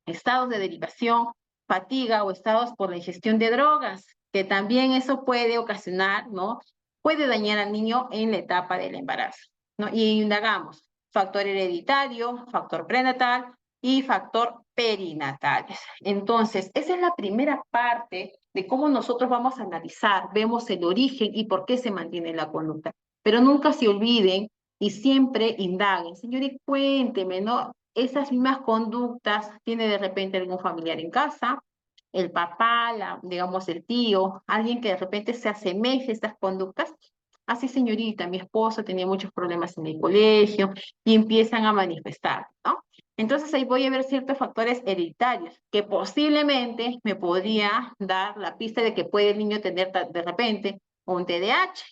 estados de derivación, fatiga o estados por la ingestión de drogas, que también eso puede ocasionar, ¿no? Puede dañar al niño en la etapa del embarazo, ¿no? Y indagamos factor hereditario, factor prenatal y factor perinatal. Entonces, esa es la primera parte de cómo nosotros vamos a analizar, vemos el origen y por qué se mantiene la conducta. Pero nunca se olviden y siempre indaguen. Señores, cuénteme, ¿no? Esas mismas conductas tiene de repente algún familiar en casa, el papá, digamos el tío, alguien que de repente se asemeje a estas conductas. Así, señorita, mi esposo tenía muchos problemas en el colegio y empiezan a manifestar, ¿no? Entonces ahí voy a ver ciertos factores hereditarios que posiblemente me podría dar la pista de que puede el niño tener de repente un TDAH.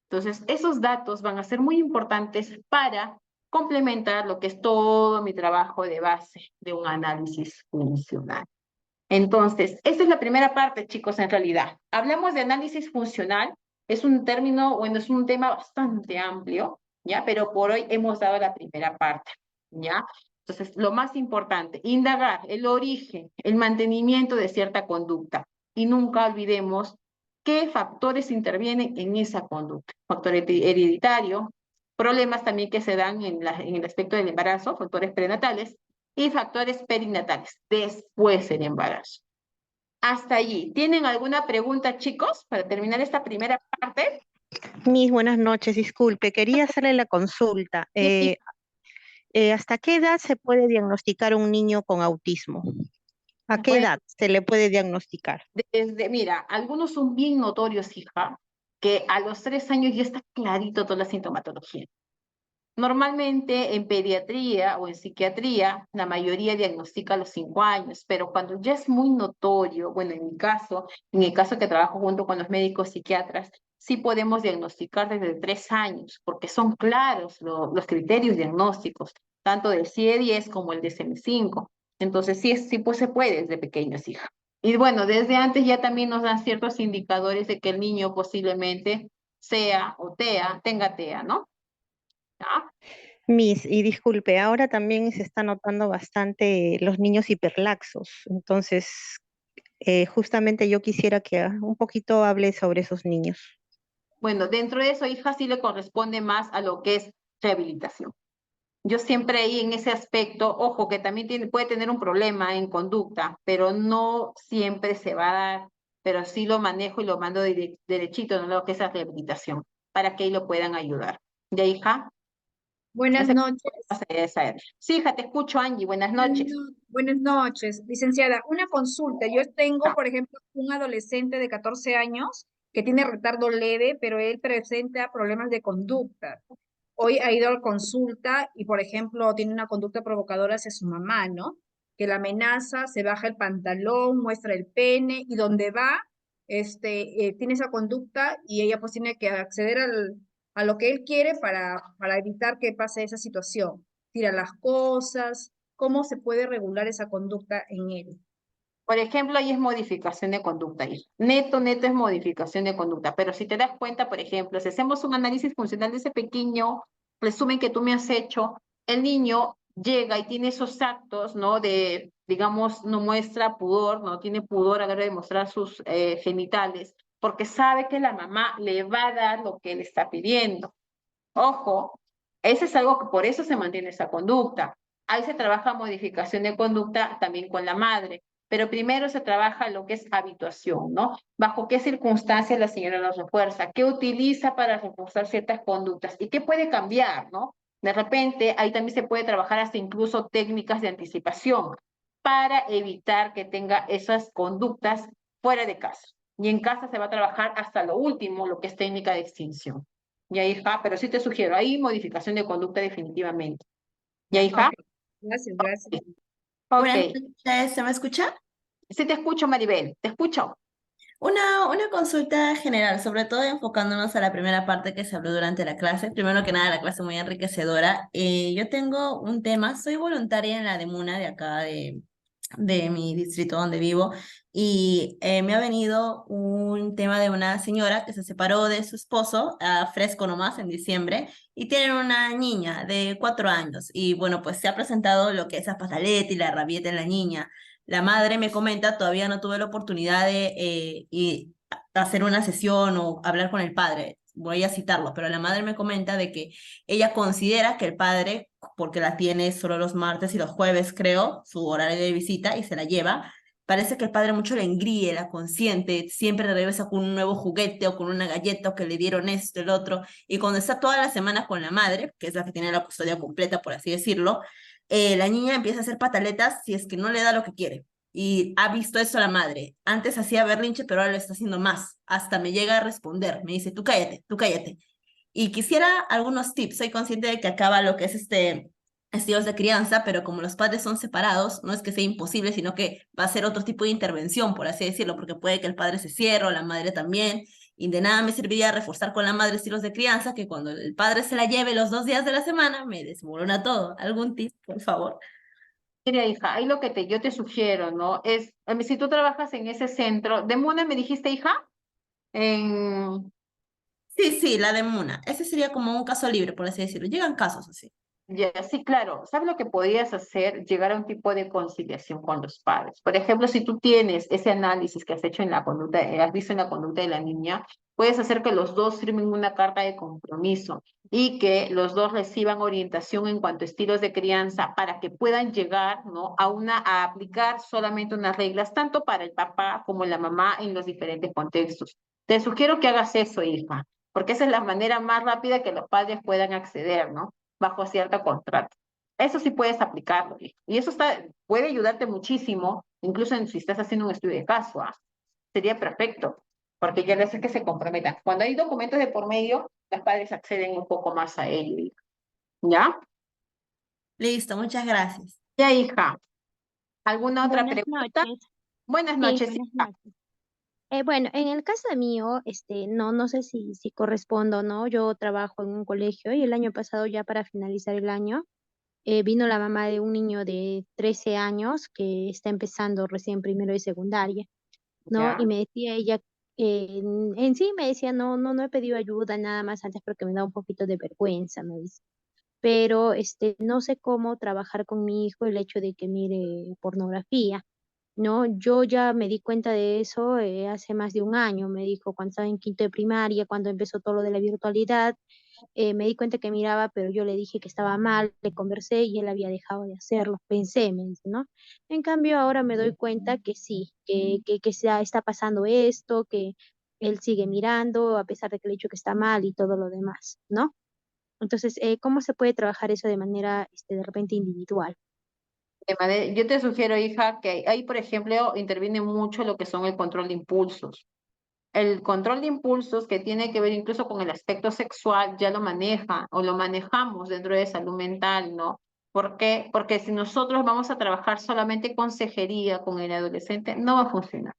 Entonces, esos datos van a ser muy importantes para complementar lo que es todo mi trabajo de base de un análisis funcional. Entonces, esa es la primera parte, chicos, en realidad. Hablamos de análisis funcional, es un término, bueno, es un tema bastante amplio, ¿ya? Pero por hoy hemos dado la primera parte, ¿ya? Entonces, lo más importante, indagar el origen, el mantenimiento de cierta conducta. Y nunca olvidemos qué factores intervienen en esa conducta. Factor hereditario, problemas también que se dan en el aspecto del embarazo, factores prenatales, y factores perinatales, después del embarazo. Hasta allí. ¿Tienen alguna pregunta, chicos, para terminar esta primera parte? Miss, buenas noches, disculpe, quería hacerle la consulta. ¿Hasta qué edad se puede diagnosticar un niño con autismo? ¿A qué Bueno, edad se le puede diagnosticar? mira, algunos son bien notorios, hija, que a los 3 años ya está clarito toda la sintomatología. Normalmente en pediatría o en psiquiatría, la mayoría diagnostica a los 5 años, pero cuando ya es muy notorio, bueno, en el caso que trabajo junto con los médicos psiquiatras, sí podemos diagnosticar desde 3 años, porque son claros los criterios diagnósticos, tanto del CIE-10 como el DSM-5. Entonces, sí, pues se puede desde pequeños, hija. Y bueno, desde antes ya también nos dan ciertos indicadores de que el niño posiblemente sea o tenga TEA, ¿no? ¿Ya? Miss, y disculpe, ahora también se está notando bastante los niños hiperlaxos. Entonces, justamente yo quisiera que un poquito hable sobre esos niños. Bueno, dentro de eso, hija, sí le corresponde más a lo que es rehabilitación. Yo siempre ahí en ese aspecto, ojo, que también puede tener un problema en conducta, pero no siempre se va a dar, pero sí lo manejo y lo mando derechito, ¿no? Lo que es la rehabilitación, para que ahí lo puedan ayudar. ¿Ya, hija? Buenas Esa noches. es esa. Sí, hija, te escucho, Angie. Buenas noches. Buenas noches, licenciada. Una consulta. Yo tengo, por ejemplo, un adolescente de 14 años que tiene retardo leve, pero él presenta problemas de conducta. Hoy ha ido a la consulta y, por ejemplo, tiene una conducta provocadora hacia su mamá, ¿no? Que la amenaza, se baja el pantalón, muestra el pene y donde va, tiene esa conducta y ella pues tiene que acceder a lo que él quiere para evitar que pase esa situación. Tira las cosas, ¿cómo se puede regular esa conducta en él? Por ejemplo, ahí es modificación de conducta, hija. Neto es modificación de conducta. Pero si te das cuenta, por ejemplo, si hacemos un análisis funcional de ese pequeño resumen que tú me has hecho, el niño llega y tiene esos actos, ¿no? De, digamos, no muestra pudor, no tiene pudor a la hora de mostrar sus genitales, porque sabe que la mamá le va a dar lo que él está pidiendo. Ojo, ese es algo que por eso se mantiene esa conducta. Ahí se trabaja modificación de conducta también con la madre, pero primero se trabaja lo que es habituación, ¿no? Bajo qué circunstancias la señora los refuerza, qué utiliza para reforzar ciertas conductas y qué puede cambiar, ¿no? De repente, ahí también se puede trabajar hasta incluso técnicas de anticipación para evitar que tenga esas conductas fuera de casa. Y en casa se va a trabajar hasta lo último, lo que es técnica de extinción. Ya, hija, pero sí te sugiero, hay modificación de conducta definitivamente. Ya, hija. Ok, gracias. Buenas Ok. noches, ¿se me escucha? Sí te escucho, Maribel, te escucho. Una consulta general, sobre todo enfocándonos a la primera parte que se habló durante la clase. Primero que nada, la clase muy enriquecedora. Yo tengo un tema, soy voluntaria en la DEMUNA de acá de mi distrito donde vivo y me ha venido un tema de una señora que se separó de su esposo, fresco nomás, en diciembre, y tienen una niña de 4 años. Y bueno, pues se ha presentado lo que es la pataleta y la rabieta en la niña. La madre me comenta, todavía no tuve la oportunidad de hacer una sesión o hablar con el padre, voy a citarlo, pero la madre me comenta de que ella considera que el padre, porque la tiene solo los martes y los jueves, creo, su horario de visita y se la lleva, parece que el padre mucho la engríe, la consiente, siempre le regresa con un nuevo juguete o con una galleta o que le dieron esto, el otro, y cuando está toda la semana con la madre, que es la que tiene la custodia completa, por así decirlo, la niña empieza a hacer pataletas si es que no le da lo que quiere. Y ha visto eso la madre. Antes hacía berrinche, pero ahora lo está haciendo más. Hasta me llega a responder. Me dice, tú cállate, tú cállate. Y quisiera algunos tips. Soy consciente de que acaba lo que es estilos de crianza, pero como los padres son separados, no es que sea imposible, sino que va a ser otro tipo de intervención, por así decirlo, porque puede que el padre se cierre o la madre también. Y de nada me serviría reforzar con la madre estilos de crianza, que cuando el padre se la lleve los 2 días de la semana, me desmorona todo. ¿Algún tip, por favor? Mira, hija, ahí lo que yo te sugiero, ¿no? Es, si tú trabajas en ese centro, ¿de Muna me dijiste, hija? En, Sí, la de Muna. Ese sería como un caso libre, por así decirlo. Llegan casos así. Ya, sí, claro. ¿Sabes lo que podrías hacer? Llegar a un tipo de conciliación con los padres. Por ejemplo, si tú tienes ese análisis que has hecho en la conducta, has visto en la conducta de la niña, puedes hacer que los dos firmen una carta de compromiso y que los dos reciban orientación en cuanto a estilos de crianza para que puedan llegar, ¿no? a aplicar solamente unas reglas, tanto para el papá como la mamá en los diferentes contextos. Te sugiero que hagas eso, hija, porque esa es la manera más rápida que los padres puedan acceder, ¿no? Bajo cierto contrato. Eso sí puedes aplicarlo. Y eso puede ayudarte muchísimo, incluso si estás haciendo un estudio de caso. Sería perfecto, porque ya les es que se comprometan. Cuando hay documentos de por medio, los padres acceden un poco más a ello. ¿Ya? Listo, muchas gracias. Ya, hija. ¿Alguna otra Buenas pregunta? noches. Buenas Sí, noches, buenas hija. noches. Bueno, en el caso mío, no sé si correspondo o no. Yo trabajo en un colegio y el año pasado, ya para finalizar el año, vino la mamá de un niño de 13 años que está empezando recién primero de secundaria, ¿no? Ya. Y me decía ella, en sí me decía, no he pedido ayuda nada más antes porque me da un poquito de vergüenza, me dice. Pero no sé cómo trabajar con mi hijo el hecho de que mire pornografía. No, yo ya me di cuenta de eso hace más de un año, me dijo, cuando estaba en quinto de primaria, cuando empezó todo lo de la virtualidad, me di cuenta que miraba, pero yo le dije que estaba mal, le conversé y él había dejado de hacerlo, pensé, me dice, ¿no? En cambio, ahora me doy cuenta que sí, que está pasando esto, que él sigue mirando, a pesar de que le he dicho que está mal y todo lo demás, ¿no? Entonces, ¿cómo se puede trabajar eso de manera, de repente, individual? Yo te sugiero, hija, que ahí, por ejemplo, interviene mucho lo que son el control de impulsos. El control de impulsos que tiene que ver incluso con el aspecto sexual, ya lo maneja o lo manejamos dentro de salud mental, ¿no? ¿Por qué? Porque si nosotros vamos a trabajar solamente consejería con el adolescente, no va a funcionar.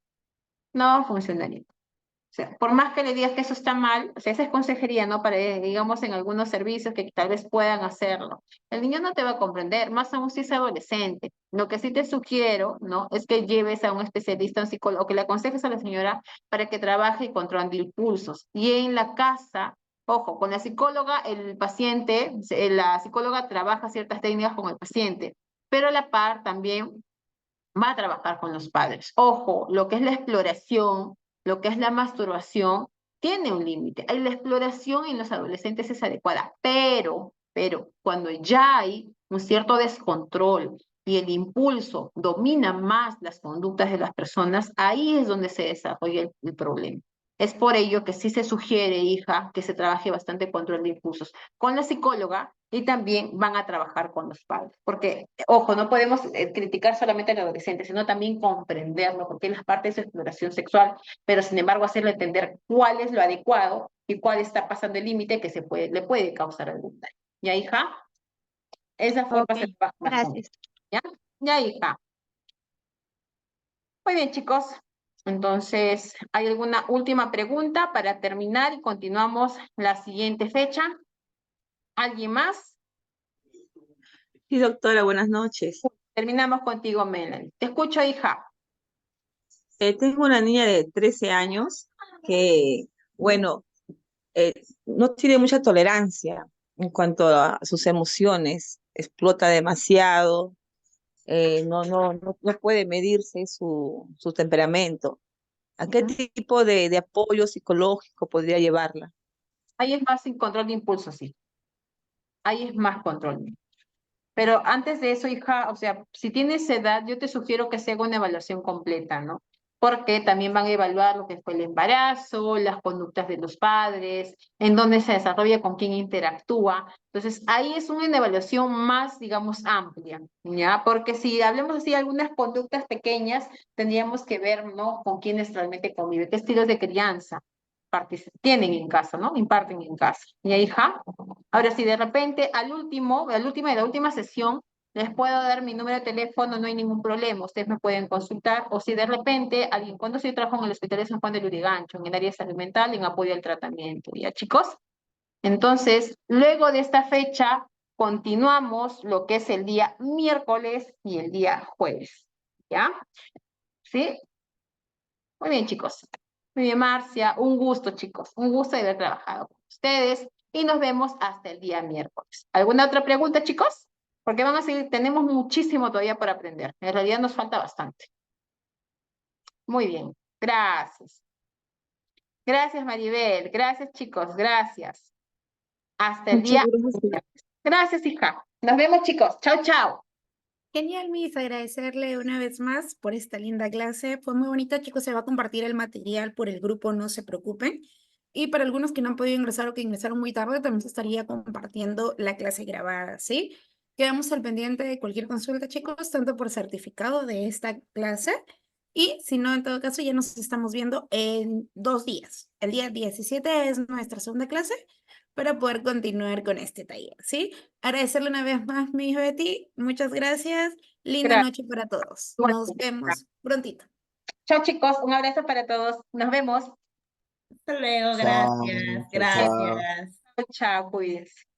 No va a funcionar. O sea, por más que le digas que eso está mal, o sea, esa es consejería, ¿no? Para, digamos, en algunos servicios que tal vez puedan hacerlo. El niño no te va a comprender, más aún si es adolescente. Lo que sí te sugiero, ¿no? Es que lleves a un especialista, a un psicólogo, o que le aconsejes a la señora para que trabaje y controle impulsos. Y en la casa, ojo, con la psicóloga, el paciente, la psicóloga trabaja ciertas técnicas con el paciente, pero a la par también va a trabajar con los padres. Ojo, lo que es la exploración, lo que es la masturbación, tiene un límite. La exploración en los adolescentes es adecuada, pero cuando ya hay un cierto descontrol y el impulso domina más las conductas de las personas, ahí es donde se desarrolla el problema. Es por ello que sí se sugiere, hija, que se trabaje bastante control de impulsos con la psicóloga y también van a trabajar con los padres. Porque, ojo, no podemos criticar solamente al adolescente, sino también comprenderlo, porque él es parte de su exploración sexual, pero sin embargo hacerle entender cuál es lo adecuado y cuál está pasando el límite que le puede causar algún daño. ¿Ya, hija? Esa forma Ok, se trabaja más con gracias. ¿ya? Ya, hija. Muy bien, chicos. Entonces, ¿hay alguna última pregunta para terminar y continuamos la siguiente fecha? ¿Alguien más? Sí, doctora, buenas noches. Terminamos contigo, Melanie. Te escucho, hija. Tengo una niña de 13 años que, bueno, no tiene mucha tolerancia en cuanto a sus emociones, explota demasiado, no puede medirse su temperamento. ¿A qué tipo de apoyo psicológico podría llevarla? Ahí es más sin control de impulso, sí. Ahí es más control. Pero antes de eso, hija, o sea, si tienes edad, yo te sugiero que se haga una evaluación completa, ¿no? Porque también van a evaluar lo que fue el embarazo, las conductas de los padres, en dónde se desarrolla, con quién interactúa. Entonces, ahí es una evaluación más, digamos, amplia, ¿ya? Porque si hablamos así de algunas conductas pequeñas, tendríamos que ver, ¿no? Con quiénes realmente convive, qué estilos de crianza tienen en casa, ¿no? Imparten en casa. ¿Y hija? Ahora, si de repente al último, de la última sesión, les puedo dar mi número de teléfono, no hay ningún problema, ustedes me pueden consultar, o si de repente, alguien, cuando yo trabajo en el Hospital de San Juan de Lurigancho, en el área de salud mental, en apoyo al tratamiento, ¿ya, chicos? Entonces, luego de esta fecha, continuamos lo que es el día miércoles y el día jueves, ¿ya? ¿Sí? Muy bien, chicos. Muy bien, Marcia. Un gusto, chicos. Un gusto de haber trabajado con ustedes. Y nos vemos hasta el día miércoles. ¿Alguna otra pregunta, chicos? Porque van a seguir, tenemos muchísimo todavía por aprender. En realidad nos falta bastante. Muy bien. Gracias. Gracias, Maribel. Gracias, chicos. Gracias. Hasta el Muchas día gracias. miércoles. Gracias, hija. Nos vemos, chicos. Chao, chao. Genial, Miss, agradecerle una vez más por esta linda clase. Fue muy bonita, chicos. Se va a compartir el material por el grupo, no se preocupen. Y para algunos que no han podido ingresar o que ingresaron muy tarde, también se estaría compartiendo la clase grabada, ¿sí? Quedamos al pendiente de cualquier consulta, chicos, tanto por certificado de esta clase y si no, en todo caso, ya nos estamos viendo en 2 días. El día 17 es nuestra segunda clase para poder continuar con este taller, ¿sí? Agradecerle una vez más, mi hijo Betty. Muchas gracias. Linda Gracias. noche para todos. Nos vemos prontito. Chao, chicos. Un abrazo para todos. Nos vemos. Hasta luego, Chao, gracias, chao, chao. gracias. Chao, cuídense.